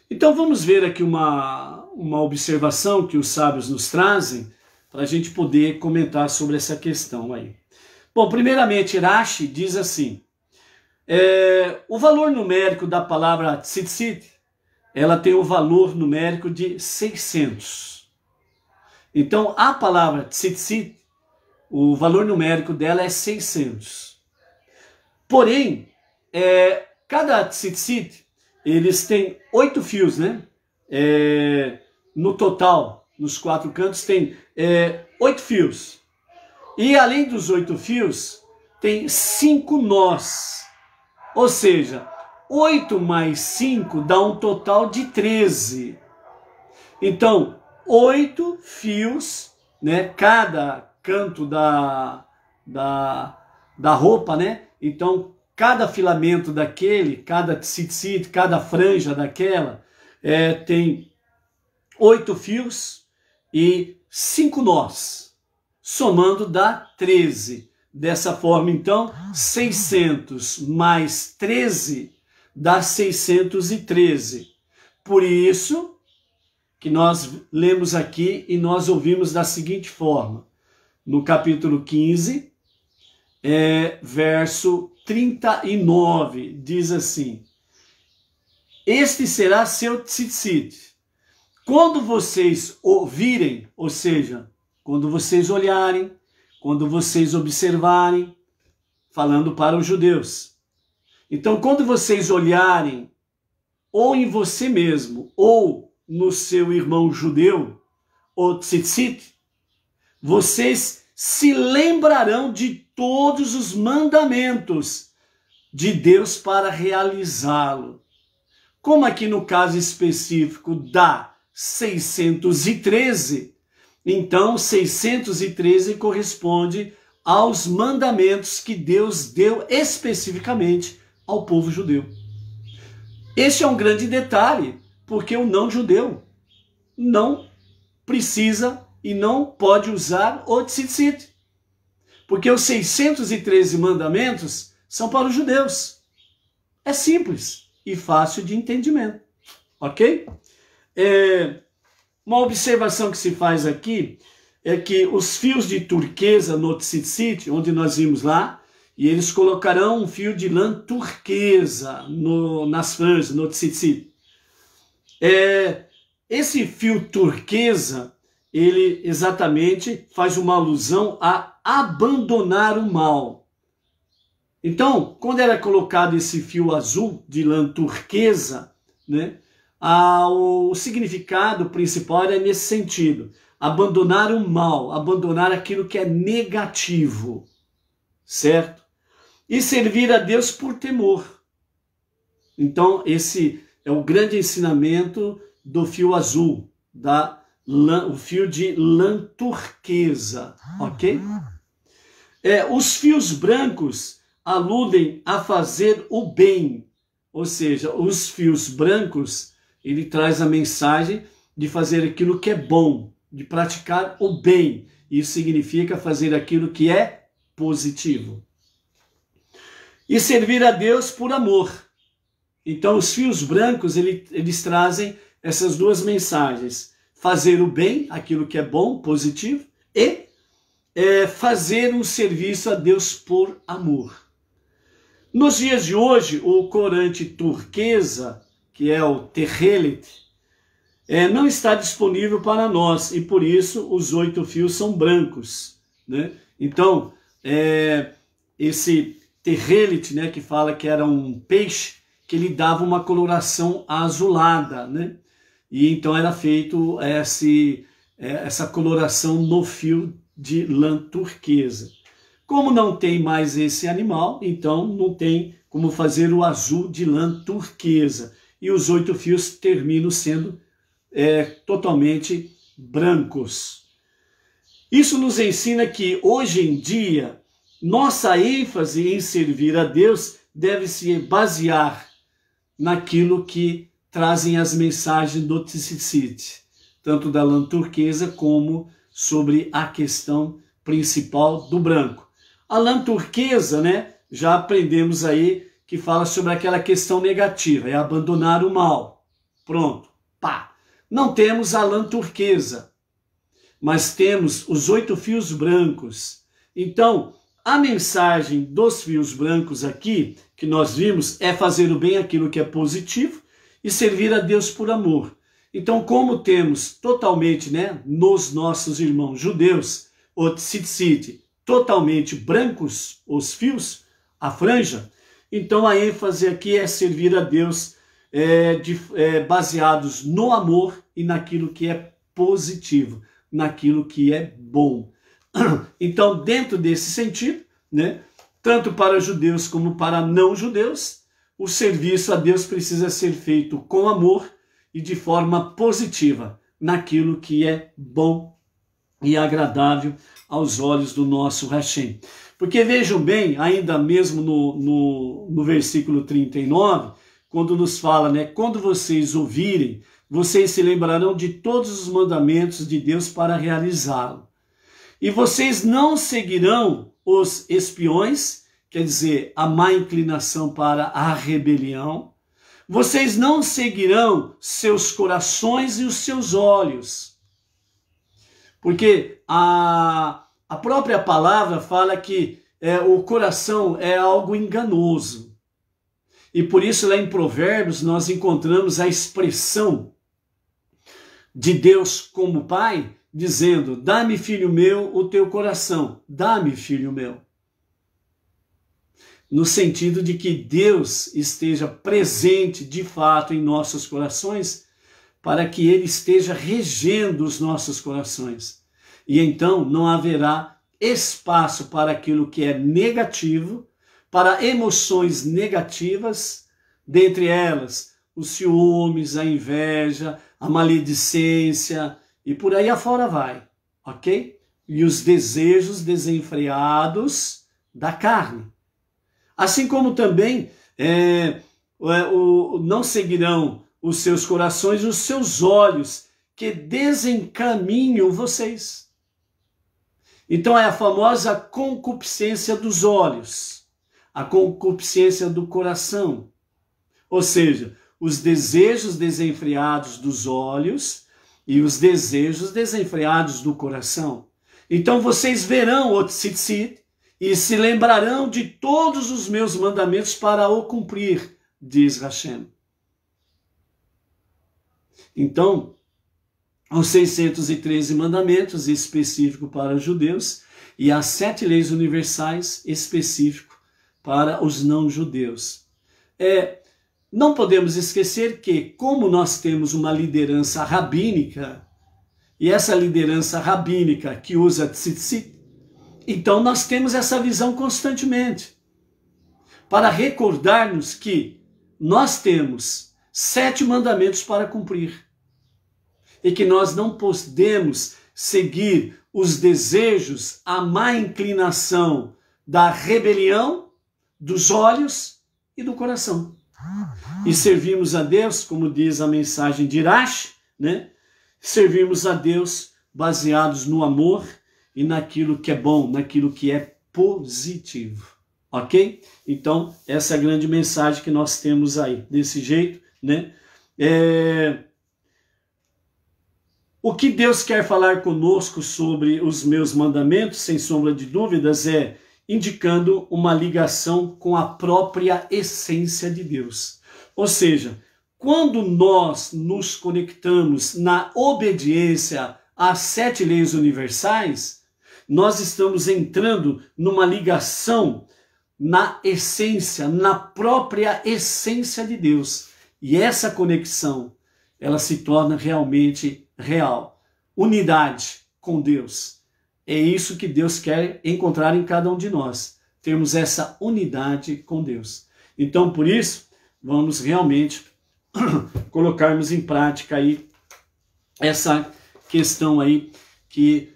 Speaker 1: Então vamos ver aqui uma observação que os sábios nos trazem para a gente poder comentar sobre essa questão aí. Bom, primeiramente, Rashi diz assim, o valor numérico da palavra tzitzit, ela tem o valor numérico de 600. Então, a palavra tzitzit, o valor numérico dela é 600. Porém, cada tzitzit, eles têm 8 fios, né? No total, nos 4 cantos, tem 8 fios. E além dos 8 fios, tem 5 nós. Ou seja, 8 mais 5 dá um total de 13. Então, 8 fios, né? Cada canto da roupa, né? Então, cada filamento daquele, cada tzitzit, cada franja daquela, tem 8 fios e 5 nós, somando dá 13. Dessa forma, então, 600 mais 13 dá 613. Por isso que nós lemos aqui e nós ouvimos da seguinte forma. No capítulo 15, verso 39, diz assim, este será seu tzitzit. Quando vocês ouvirem, ou seja, quando vocês olharem, quando vocês observarem, falando para os judeus. Então, quando vocês olharem, ou em você mesmo, ou no seu irmão judeu, o tzitzit, vocês se lembrarão de todos os mandamentos de Deus para realizá-lo. Como aqui no caso específico dá 613, então 613 corresponde aos mandamentos que Deus deu especificamente ao povo judeu. Este é um grande detalhe, porque o não judeu não precisa e não pode usar o tzitzit, porque os 613 mandamentos são para os judeus. É simples e fácil de entendimento, ok? Uma observação que se faz aqui é que os fios de turquesa no tzitzit, onde nós vimos lá, e eles colocarão um fio de lã turquesa nas franjas, no tzitzit. Esse fio turquesa, ele exatamente faz uma alusão a abandonar o mal. Então, quando era colocado esse fio azul de lã turquesa, né, o significado principal é nesse sentido. Abandonar o mal, abandonar aquilo que é negativo, certo? E servir a Deus por temor. Então, esse é o grande ensinamento do fio azul, o fio de lã turquesa, ok? Os fios brancos aludem a fazer o bem, ou seja, os fios brancos, ele traz a mensagem de fazer aquilo que é bom, de praticar o bem. Isso significa fazer aquilo que é positivo. E servir a Deus por amor. Então, os fios brancos, eles trazem essas duas mensagens. Fazer o bem, aquilo que é bom, positivo, e fazer um serviço a Deus por amor. Nos dias de hoje, o corante turquesa, que é o Tehelet, não está disponível para nós, e por isso os 8 fios são brancos, né? Então, esse terrelit, né, que fala que era um peixe, que ele dava uma coloração azulada, né? E então era feito essa coloração no fio de lã turquesa. Como não tem mais esse animal, então não tem como fazer o azul de lã turquesa. E os 8 fios terminam sendo totalmente brancos. Isso nos ensina que hoje em dia nossa ênfase em servir a Deus deve se basear naquilo que trazem as mensagens do Tzitzit, tanto da lã turquesa como sobre a questão principal do branco. A lã turquesa, né, já aprendemos aí que fala sobre aquela questão negativa, é abandonar o mal. Pronto, pá. Não temos a lã turquesa, mas temos os 8 fios brancos. Então, a mensagem dos fios brancos aqui, que nós vimos, é fazer o bem, aquilo que é positivo, e servir a Deus por amor. Então, como temos totalmente, né, nos nossos irmãos judeus, o tzitzit, totalmente brancos, os fios, a franja, então a ênfase aqui é servir a Deus baseados no amor e naquilo que é positivo, naquilo que é bom. Então, dentro desse sentido, né, tanto para judeus como para não judeus, o serviço a Deus precisa ser feito com amor e de forma positiva, naquilo que é bom e agradável aos olhos do nosso Hashem. Porque vejam bem, ainda mesmo no versículo 39, quando nos fala, né, quando vocês ouvirem, vocês se lembrarão de todos os mandamentos de Deus para realizá-lo. E vocês não seguirão os espiões, quer dizer, a má inclinação para a rebelião. Vocês não seguirão seus corações e os seus olhos. Porque a própria palavra fala que o coração é algo enganoso. E por isso lá em Provérbios nós encontramos a expressão de Deus como Pai, dizendo, dá-me, filho meu, o teu coração. Dá-me, filho meu. No sentido de que Deus esteja presente de fato em nossos corações, para que Ele esteja regendo os nossos corações. E então não haverá espaço para aquilo que é negativo, para emoções negativas, dentre elas os ciúmes, a inveja, a maledicência e por aí afora vai, ok? E os desejos desenfreados da carne. Assim como também não seguirão os seus corações, os seus olhos, que desencaminham vocês. Então é a famosa concupiscência dos olhos, a concupiscência do coração. Ou seja, os desejos desenfreados dos olhos e os desejos desenfreados do coração. Então vocês verão o tzitzit e se lembrarão de todos os meus mandamentos para o cumprir, diz Hashem. Então, os 613 mandamentos específico para os judeus e as 7 leis universais específico para os não-judeus. Não podemos esquecer que, como nós temos uma liderança rabínica, e essa liderança rabínica que usa tzitzit, então nós temos essa visão constantemente, para recordar-nos que nós temos 7 mandamentos para cumprir, e que nós não podemos seguir os desejos, a má inclinação da rebelião, dos olhos e do coração. E servimos a Deus, como diz a mensagem de Irash, né? Servimos a Deus baseados no amor e naquilo que é bom, naquilo que é positivo, ok? Então, essa é a grande mensagem que nós temos aí, desse jeito, né? O que Deus quer falar conosco sobre os meus mandamentos, sem sombra de dúvidas, é indicando uma ligação com a própria essência de Deus. Ou seja, quando nós nos conectamos na obediência às 7 leis universais, nós estamos entrando numa ligação na essência, na própria essência de Deus. E essa conexão, ela se torna realmente real. Unidade com Deus. É isso que Deus quer encontrar em cada um de nós. Termos essa unidade com Deus. Então, por isso, vamos realmente colocarmos em prática aí essa questão aí que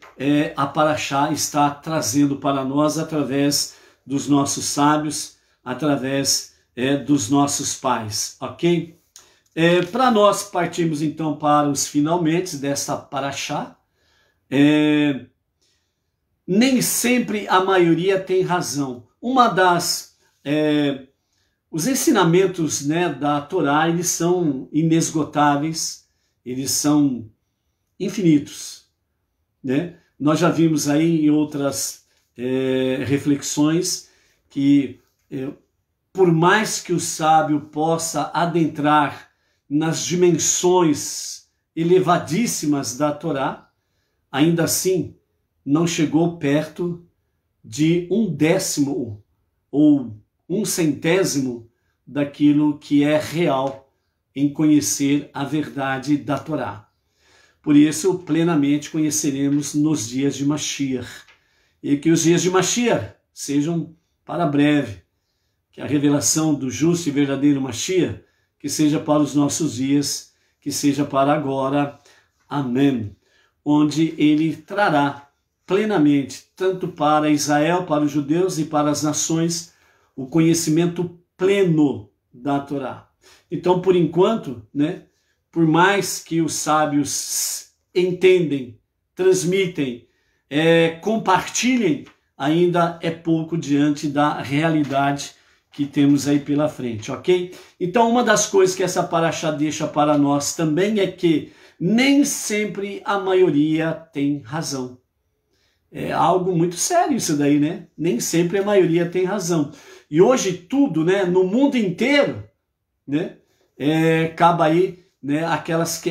Speaker 1: a Paraxá está trazendo para nós através dos nossos sábios, através dos nossos pais, ok? Para nós partirmos então para os finalmente desta Paraxá, nem sempre a maioria tem razão. Os ensinamentos, né, da Torá, eles são inesgotáveis, eles são infinitos, né? Nós já vimos aí em outras reflexões que por mais que o sábio possa adentrar nas dimensões elevadíssimas da Torá, ainda assim não chegou perto de 1/10 ou 1/100 daquilo que é real em conhecer a verdade da Torá. Por isso, plenamente conheceremos nos dias de Mashiach. E que os dias de Mashiach sejam para breve. Que a revelação do justo e verdadeiro Mashiach, que seja para os nossos dias, que seja para agora. Amém. Onde ele trará plenamente, tanto para Israel, para os judeus e para as nações, o conhecimento pleno da Torá. Então, por enquanto, né, por mais que os sábios entendem, transmitem, compartilhem, ainda é pouco diante da realidade que temos aí pela frente, ok? Então, uma das coisas que essa Paraxá deixa para nós também é que nem sempre a maioria tem razão. É algo muito sério isso daí, né? Nem sempre a maioria tem razão. E hoje tudo, né, no mundo inteiro, né, acaba aí, né,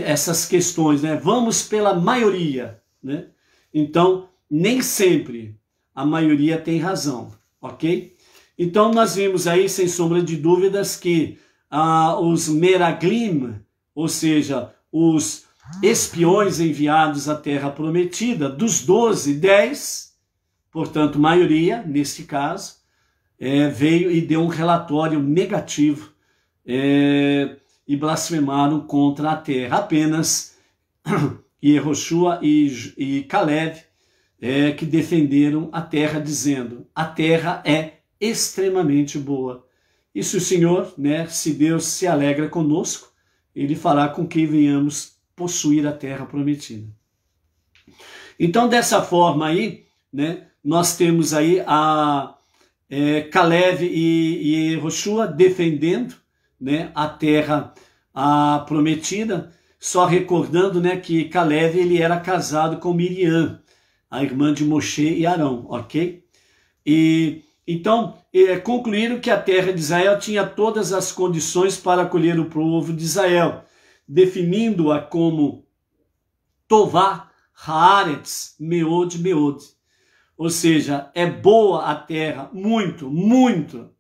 Speaker 1: essas questões, né? Vamos pela maioria, né? Então, nem sempre a maioria tem razão, ok? Então, nós vimos aí, sem sombra de dúvidas, que os Meraglim, ou seja, os espiões enviados à Terra Prometida, dos 12, 10, portanto, maioria, neste caso, veio e deu um relatório negativo e blasfemaram contra a terra. Apenas Yehoshua e Caleb que defenderam a terra, dizendo: a terra é extremamente boa. E se o Senhor, né, se Deus se alegra conosco, ele fará com que venhamos possuir a terra prometida. Então, dessa forma aí, né, nós temos aí Caleb e Yehoshua defendendo, né, a terra prometida, só recordando, né, que Caleb ele era casado com Miriam, a irmã de Moshe e Arão, ok? E então concluíram que a terra de Israel tinha todas as condições para acolher o povo de Israel, definindo-a como Tová Haaretz Meod Meod. Ou seja, é boa a terra, muito, muito.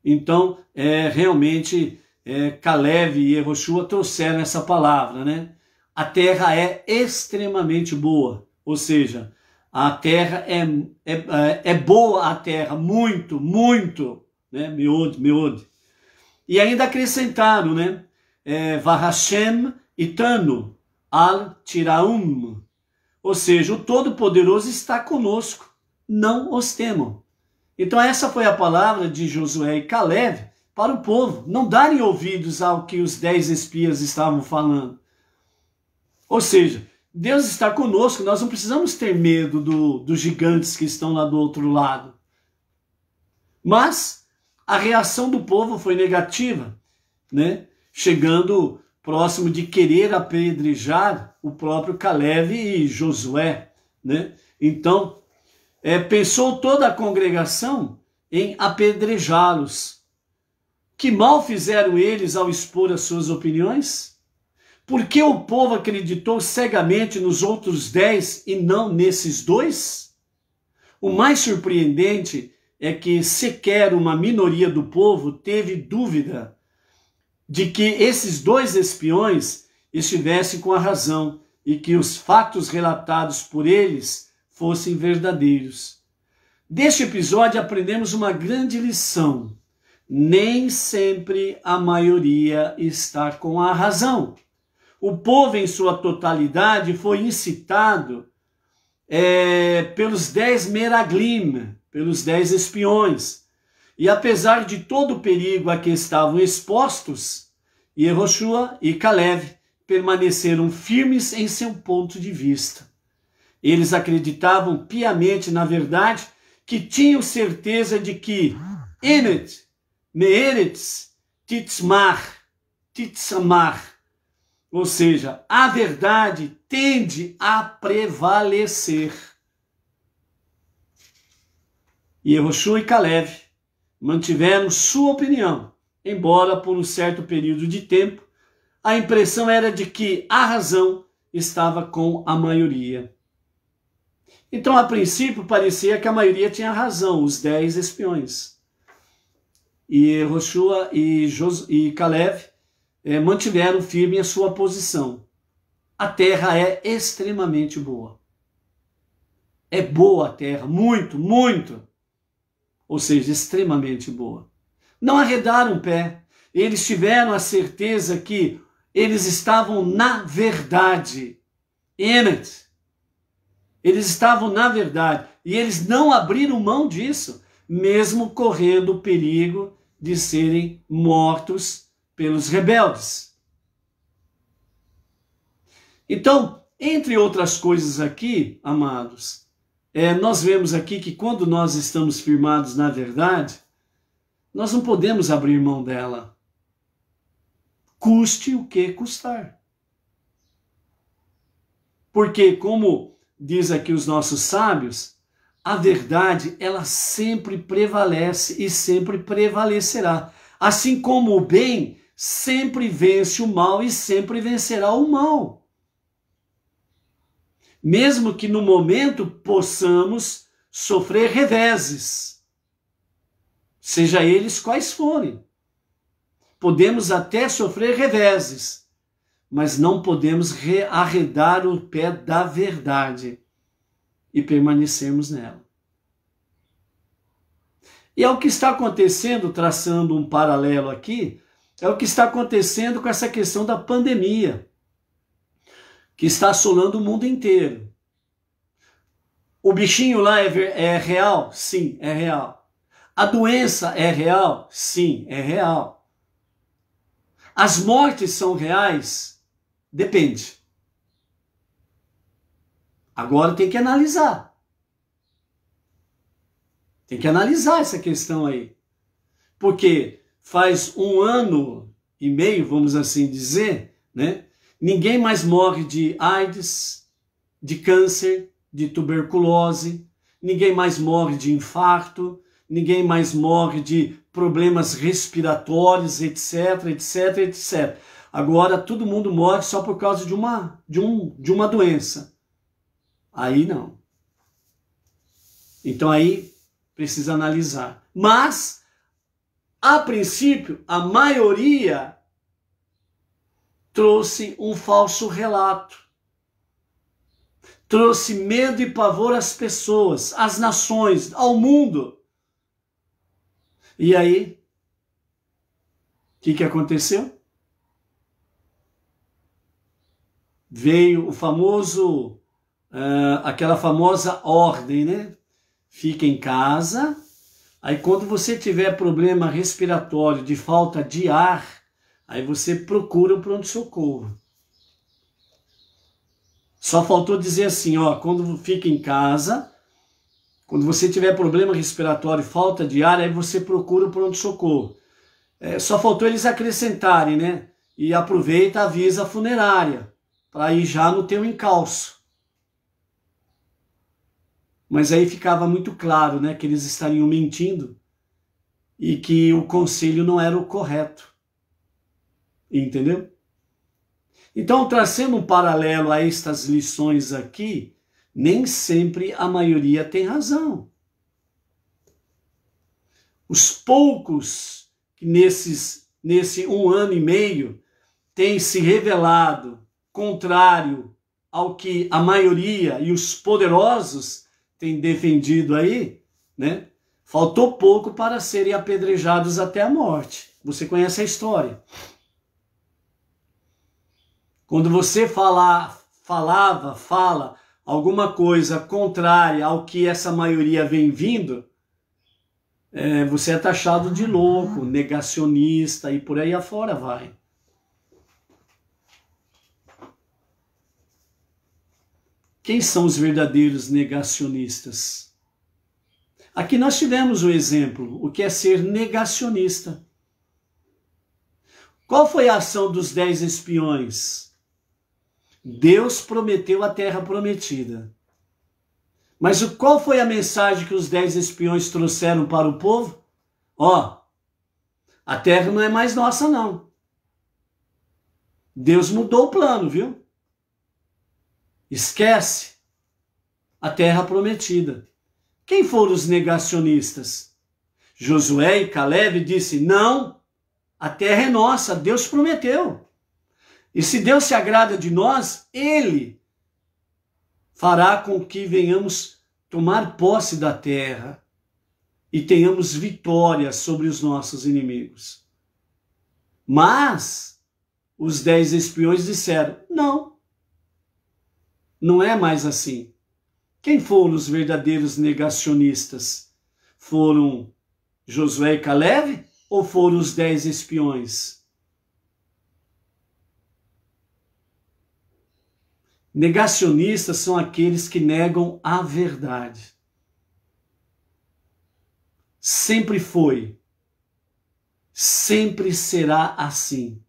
Speaker 1: Então, realmente, Caleb e Yehoshua trouxeram essa palavra, né? A terra é extremamente boa, ou seja, a terra é boa a terra, muito, muito, né? Meod, meod. E ainda acrescentaram, né? Vahashem itanu al tiraum. Ou seja, o Todo-Poderoso está conosco, não os temam. Então essa foi a palavra de Josué e Caleb para o povo, não darem ouvidos ao que os 10 espias estavam falando. Ou seja, Deus está conosco, nós não precisamos ter medo dos gigantes que estão lá do outro lado. Mas a reação do povo foi negativa, né? Chegando próximo de querer apedrejar o próprio Caleb e Josué, né? Então, pensou toda a congregação em apedrejá-los. Que mal fizeram eles ao expor as suas opiniões? Por que o povo acreditou cegamente nos outros 10 e não nesses 2? O mais surpreendente é que sequer uma minoria do povo teve dúvida de que esses dois espiões estivessem com a razão e que os fatos relatados por eles fossem verdadeiros. Deste episódio aprendemos uma grande lição. Nem sempre a maioria está com a razão. O povo em sua totalidade foi incitado pelos 10 meraglim, pelos 10 espiões. E apesar de todo o perigo a que estavam expostos, Yehoshua e Caleb permaneceram firmes em seu ponto de vista. Eles acreditavam piamente na verdade, que tinham certeza de que Emet, Meeretz, Titzmar, ou seja, a verdade tende a prevalecer. Yehoshua e Caleb mantiveram sua opinião, embora por um certo período de tempo a impressão era de que a razão estava com a maioria. Então, a princípio, parecia que a maioria tinha razão, os 10 espiões. E Yehoshua e Caleb mantiveram firme a sua posição. A terra é extremamente boa. É boa a terra, muito, muito. Ou seja, extremamente boa. Não arredaram o pé. Eles tiveram a certeza que eles estavam na verdade. Emet. Eles estavam na verdade. E eles não abriram mão disso, mesmo correndo o perigo de serem mortos pelos rebeldes. Então, entre outras coisas aqui, amados, nós vemos aqui que quando nós estamos firmados na verdade, nós não podemos abrir mão dela. Custe o que custar. Porque, como diz aqui os nossos sábios, a verdade, ela sempre prevalece e sempre prevalecerá. Assim como o bem sempre vence o mal e sempre vencerá o mal. Mesmo que no momento possamos sofrer reveses, seja eles quais forem. Podemos até sofrer reveses, mas não podemos arredar o pé da verdade e permanecermos nela. E é o que está acontecendo, traçando um paralelo aqui, é o que está acontecendo com essa questão da pandemia, que está assolando o mundo inteiro. O bichinho lá é real? Sim, é real. A doença é real? Sim, é real. As mortes são reais? Depende. Agora tem que analisar. Tem que analisar essa questão aí. Porque faz 1 ano e meio, vamos assim dizer, né? Ninguém mais morre de AIDS, de câncer, de tuberculose, ninguém mais morre de infarto, ninguém mais morre de problemas respiratórios, etc, etc, etc. Agora todo mundo morre só por causa de uma doença. Aí não. Então aí precisa analisar. Mas, a princípio, a maioria trouxe um falso relato. Trouxe medo e pavor às pessoas, às nações, ao mundo. E aí, o que aconteceu? Veio o famoso, aquela famosa ordem, né? Fica em casa. Aí quando você tiver problema respiratório, de falta de ar, aí você procura o pronto-socorro. Só faltou dizer assim, ó, quando fica em casa, quando você tiver problema respiratório, falta de ar, aí você procura o pronto-socorro. Só faltou eles acrescentarem, né? E aproveita, avisa a funerária, para ir já no teu encalço. Mas aí ficava muito claro, né, que eles estariam mentindo e que o conselho não era o correto. Entendeu? Então, trazendo um paralelo a estas lições aqui, Nem sempre a maioria tem razão. Os poucos que nesse 1 ano e meio têm se revelado contrário ao que a maioria e os poderosos têm defendido aí, né? Faltou pouco para serem apedrejados até a morte. Você conhece a história. Quando você fala alguma coisa contrária ao que essa maioria vem vindo, você é taxado de louco, negacionista e por aí afora vai. Quem são os verdadeiros negacionistas? Aqui nós tivemos o exemplo, o que é ser negacionista. Qual foi a ação dos 10 espiões? Deus prometeu a terra prometida. Mas qual foi a mensagem que os 10 espiões trouxeram para o povo? A terra não é mais nossa, não. Deus mudou o plano, viu? Esquece a terra prometida. Quem foram os negacionistas? Josué e Caleb disse, não, a terra é nossa, Deus prometeu. E se Deus se agrada de nós, Ele fará com que venhamos tomar posse da terra e tenhamos vitória sobre os nossos inimigos. Mas os 10 espiões disseram, não é mais assim. Quem foram os verdadeiros negacionistas? Foram Josué e Caleb ou foram os 10 espiões? Negacionistas são aqueles que negam a verdade. Sempre foi, sempre será assim.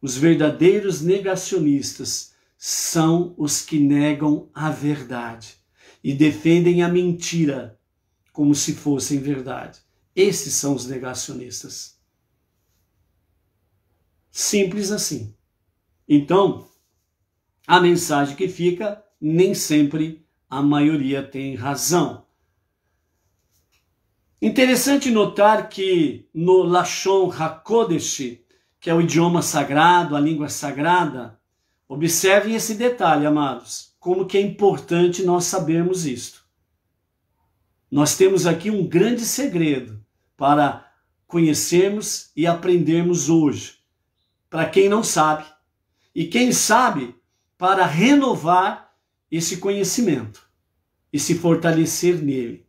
Speaker 1: Os verdadeiros negacionistas são os que negam a verdade e defendem a mentira como se fossem verdade. Esses são os negacionistas. Simples assim. Então, a mensagem que fica, nem sempre a maioria tem razão. Interessante notar que no Lashon HaKodesh, que é o idioma sagrado, a língua sagrada, observem esse detalhe, amados, como que é importante nós sabermos isto. Nós temos aqui um grande segredo para conhecermos e aprendermos hoje, para quem não sabe, e quem sabe, para renovar esse conhecimento e se fortalecer nele.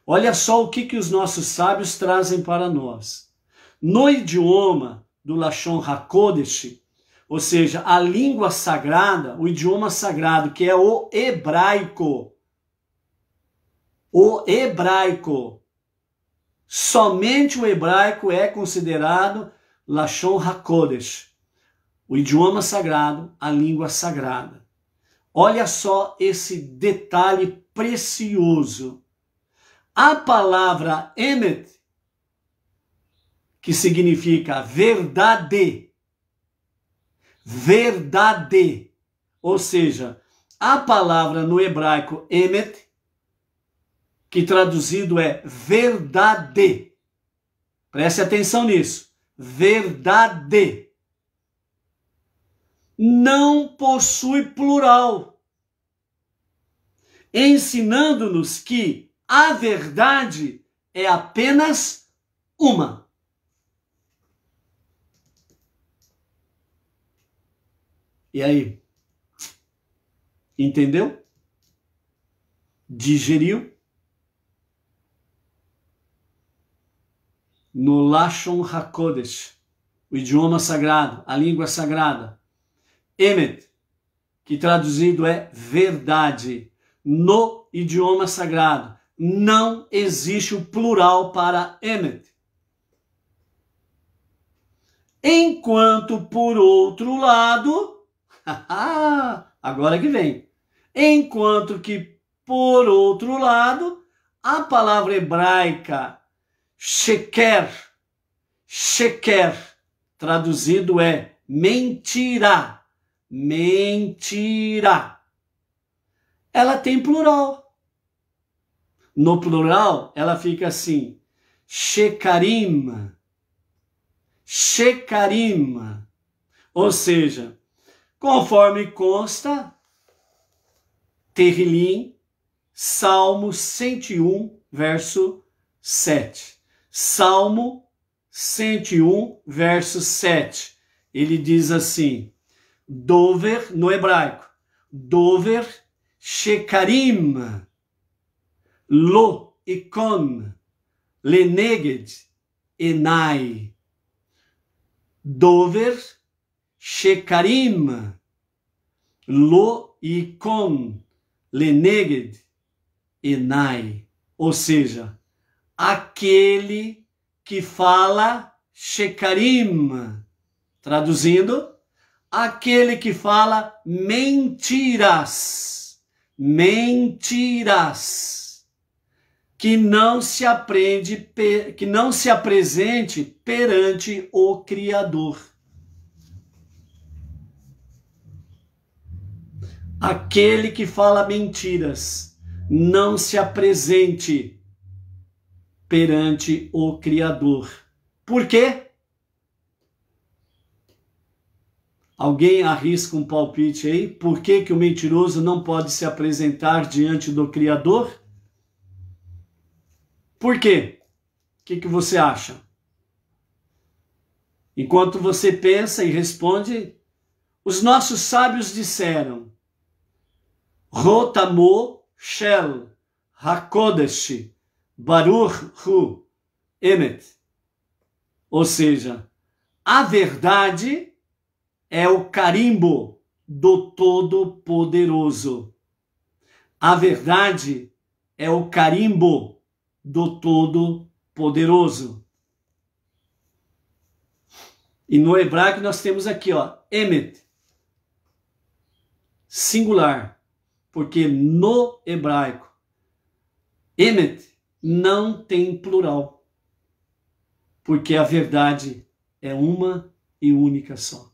Speaker 1: Olha só o que os nossos sábios trazem para nós. No idioma do Lashon HaKodesh, ou seja, a língua sagrada, o idioma sagrado, que é o hebraico. O hebraico. Somente o hebraico é considerado Lashon HaKodesh. O idioma sagrado, a língua sagrada. Olha só esse detalhe precioso. A palavra emet, que significa verdade, verdade, ou seja, a palavra no hebraico emet, que traduzido é verdade. Preste atenção nisso. Verdade. Não possui plural, ensinando-nos que a verdade é apenas uma. E aí? Entendeu? Digeriu? No Lashon HaKodesh, o idioma sagrado, a língua sagrada, Emet, que traduzido é verdade. No idioma sagrado, não existe o plural para Emet. Enquanto, por outro lado, agora que vem, enquanto que, por outro lado, a palavra hebraica sheker, sheker, traduzido é mentira. Mentira. ela tem plural. No plural, ela fica assim, shekarim, shekarim. Ou seja, conforme consta, Terrilim, Salmo 101, verso 7. Salmo 101, verso 7. Ele diz assim, Dover, no hebraico, Dover shekarim, lo ikon, leneged enai. Dover shekarim, lo ikon, leneged enai. Ou seja, aquele que fala shekarim, traduzindo, aquele que fala mentiras, mentiras, que não se apresente perante o Criador. Aquele que fala mentiras, não se apresente perante o Criador. Por quê? Alguém arrisca um palpite aí? Por que que o mentiroso não pode se apresentar diante do Criador? Por quê? O que você acha? Enquanto você pensa e responde, os nossos sábios disseram, Rotamo Shel HaKodesh Baruch Hu Emet. Ou seja, a verdade é o carimbo do Todo-Poderoso. A verdade é o carimbo do Todo-Poderoso. E no hebraico nós temos aqui, ó, Emet, singular, porque no hebraico, Emet não tem plural, porque a verdade é uma e única só.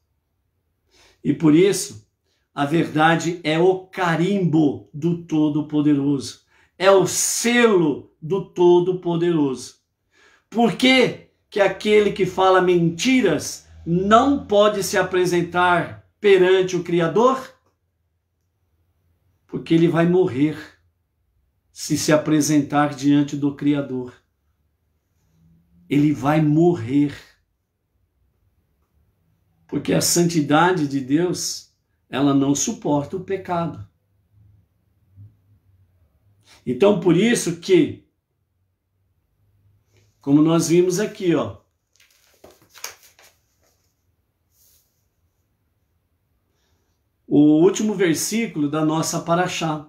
Speaker 1: E por isso, a verdade é o carimbo do Todo-Poderoso. É o selo do Todo-Poderoso. Por que que aquele que fala mentiras não pode se apresentar perante o Criador? Porque ele vai morrer se apresentar diante do Criador. Ele vai morrer. Porque a santidade de Deus, ela não suporta o pecado. Então, por isso que, como nós vimos aqui, ó, o último versículo da nossa Paraxá,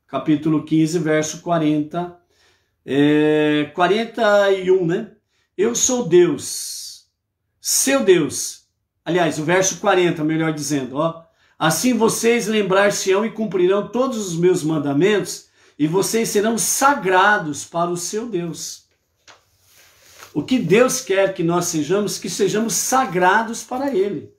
Speaker 1: capítulo 15, verso 41, né? Eu sou Deus, seu Deus. Aliás, o verso 40, melhor dizendo, ó. Assim vocês lembrar-se-ão e cumprirão todos os meus mandamentos, e vocês serão sagrados para o seu Deus. O que Deus quer que nós sejamos, que sejamos sagrados para Ele.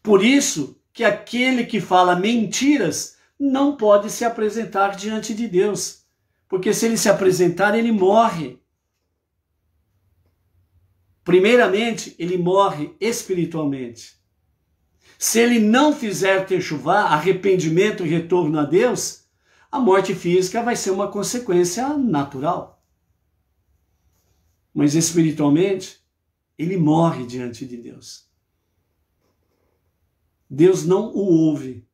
Speaker 1: Por isso que aquele que fala mentiras não pode se apresentar diante de Deus. Porque se ele se apresentar, ele morre. Primeiramente, ele morre espiritualmente. Se ele não fizer techuvá, arrependimento e retorno a Deus, a morte física vai ser uma consequência natural. Mas espiritualmente, ele morre diante de Deus. Deus não o ouve.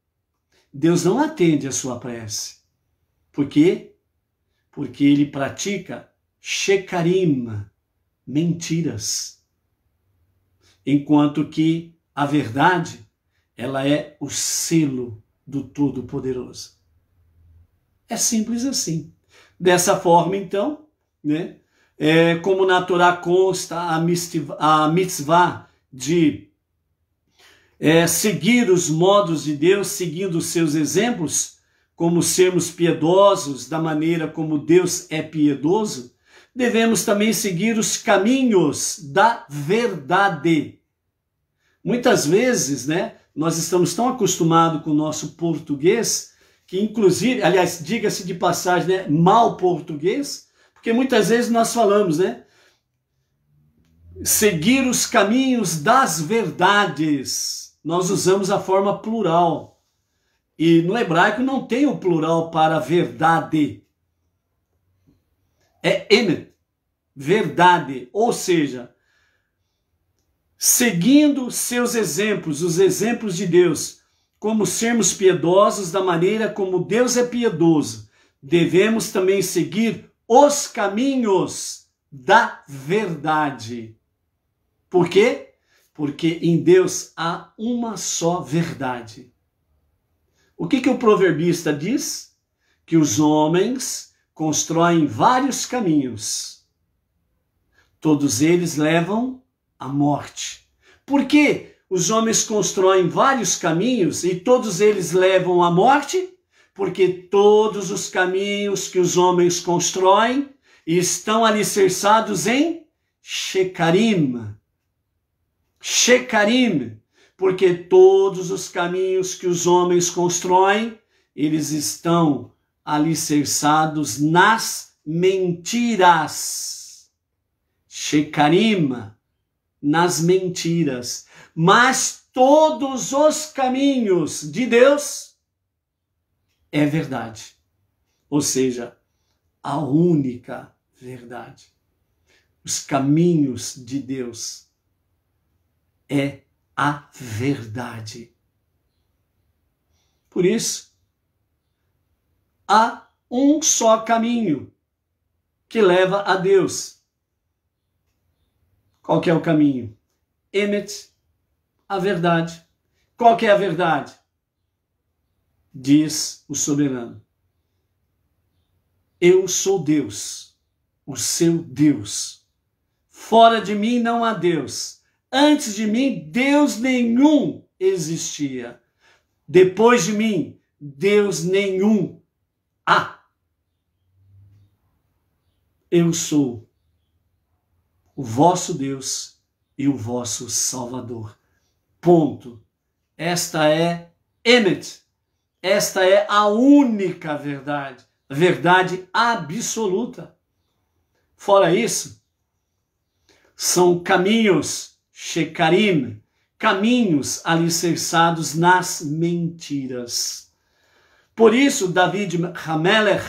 Speaker 1: Deus não atende a sua prece. Por quê? Porque ele pratica shekarim, mentiras. Enquanto que a verdade, ela é o selo do Todo-Poderoso. É simples assim. Dessa forma, então, né, como na Torá consta a mitzvah de seguir os modos de Deus, seguindo os seus exemplos, como sermos piedosos da maneira como Deus é piedoso, devemos também seguir os caminhos da verdade. Muitas vezes, né, nós estamos tão acostumados com o nosso português que inclusive, aliás, diga-se de passagem, né, mal português, porque muitas vezes nós falamos, né, seguir os caminhos das verdades. Nós usamos a forma plural. E no hebraico não tem o plural para verdade. É emet, verdade. Ou seja, seguindo seus exemplos, os exemplos de Deus, como sermos piedosos da maneira como Deus é piedoso, devemos também seguir os caminhos da verdade. Por quê? Porque em Deus há uma só verdade. O que o proverbista diz? Que os homens constroem vários caminhos. Todos eles levam à morte. Por que os homens constroem vários caminhos e todos eles levam à morte? Porque todos os caminhos que os homens constroem estão alicerçados em Shecarim. Shecarim, porque todos os caminhos que os homens constroem, eles estão alicerçados nas mentiras. Shecarim, nas mentiras. Mas todos os caminhos de Deus é verdade. Ou seja, a única verdade. Os caminhos de Deus é a verdade. Por isso, há um só caminho que leva a Deus. Qual que é o caminho? Emet, a verdade. Qual que é a verdade? Diz o soberano. Eu sou Deus, o seu Deus. Fora de mim não há Deus. Antes de mim, Deus nenhum existia. Depois de mim, Deus nenhum há. Eu sou o vosso Deus e o vosso Salvador. Ponto. Esta é Emet. Esta é a única verdade. Verdade absoluta. Fora isso, são caminhos, Shecarim, caminhos alicerçados nas mentiras. Por isso, David Hamelech,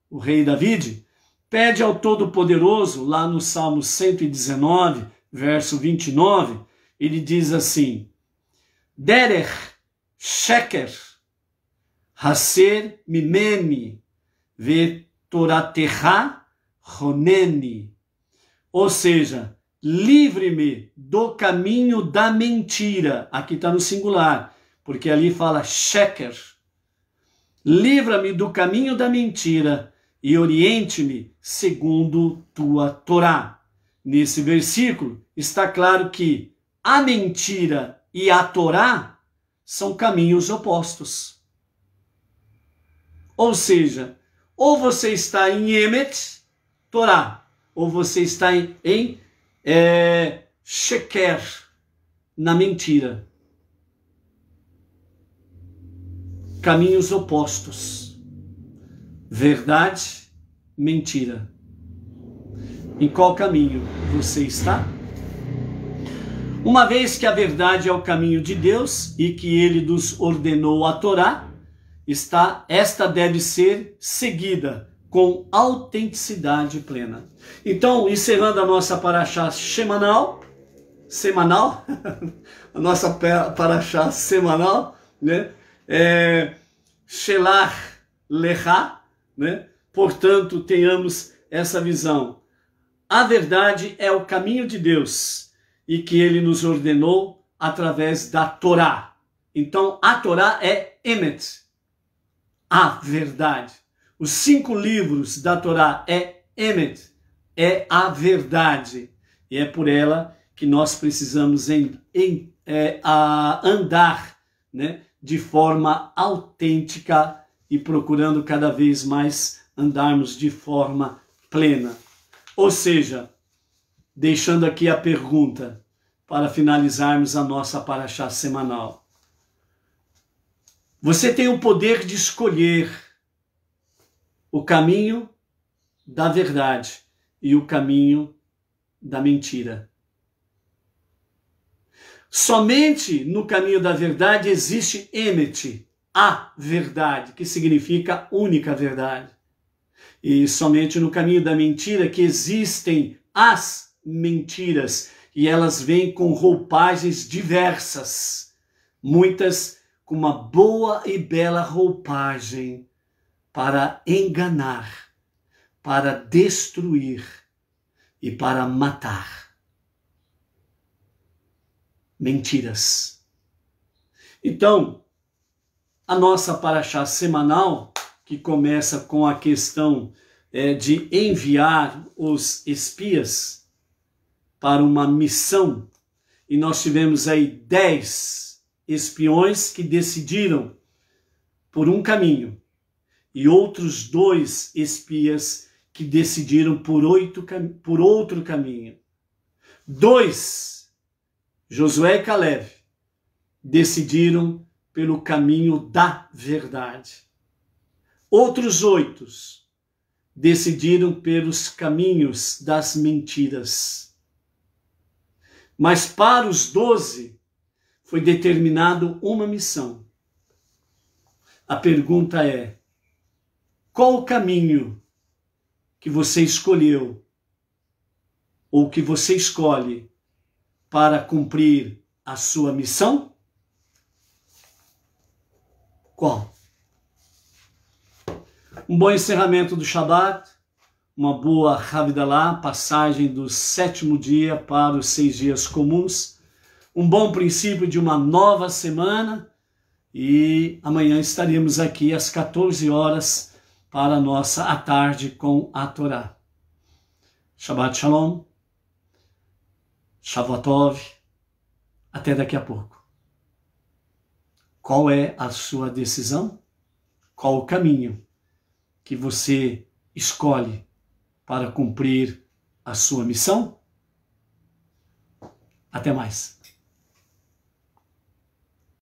Speaker 1: o rei David, pede ao Todo-Poderoso, lá no Salmo 119, verso 29, ele diz assim: Derech sheker haser mimeni vetoratecha roneni. Ou seja, livre-me do caminho da mentira. Aqui está no singular, porque ali fala sheker. Livra-me do caminho da mentira e oriente-me segundo tua Torá. Nesse versículo está claro que a mentira e a Torá são caminhos opostos. Ou seja, ou você está em Emet, Torá, ou você está em Sheker, na mentira. Caminhos opostos. Verdade, mentira. Em qual caminho você está? Uma vez que a verdade é o caminho de Deus e que ele nos ordenou a Torá, esta deve ser seguida com autenticidade plena. Então, encerrando a nossa paraxá semanal, a nossa paraxá semanal, né? Shelach Lecha, né? Portanto, tenhamos essa visão. A verdade é o caminho de Deus e que ele nos ordenou através da Torá. Então, a Torá é Emet, a verdade. Os 5 livros da Torá é Emet, é a verdade. E é por ela que nós precisamos andar, né, de forma autêntica e procurando cada vez mais andarmos de forma plena. Ou seja, deixando aqui a pergunta para finalizarmos a nossa paraxá semanal. Você tem o poder de escolher o caminho da verdade e o caminho da mentira. Somente no caminho da verdade existe Emet, a verdade, que significa única verdade. E somente no caminho da mentira que existem as mentiras, e elas vêm com roupagens diversas, muitas com uma boa e bela roupagem para enganar, para destruir e para matar. Mentiras. Então, a nossa paraxá semanal, que começa com a questão de enviar os espias para uma missão, e nós tivemos aí 10 espiões que decidiram por um caminho, e outros 2 espias que decidiram por outro caminho. 2, Josué e Caleb, decidiram pelo caminho da verdade. Outros 8 decidiram pelos caminhos das mentiras. Mas para os 12 foi determinado uma missão. A pergunta é: qual o caminho que você escolheu ou que você escolhe para cumprir a sua missão? Qual? Um bom encerramento do Shabat, uma boa Havdalah, passagem do 7º dia para os 6 dias comuns, um bom princípio de uma nova semana, e amanhã estaremos aqui às 14 horas para a nossa à tarde com a Torá. Shabbat Shalom, Shavuot, até daqui a pouco. Qual é a sua decisão? Qual o caminho que você escolhe para cumprir a sua missão? Até mais.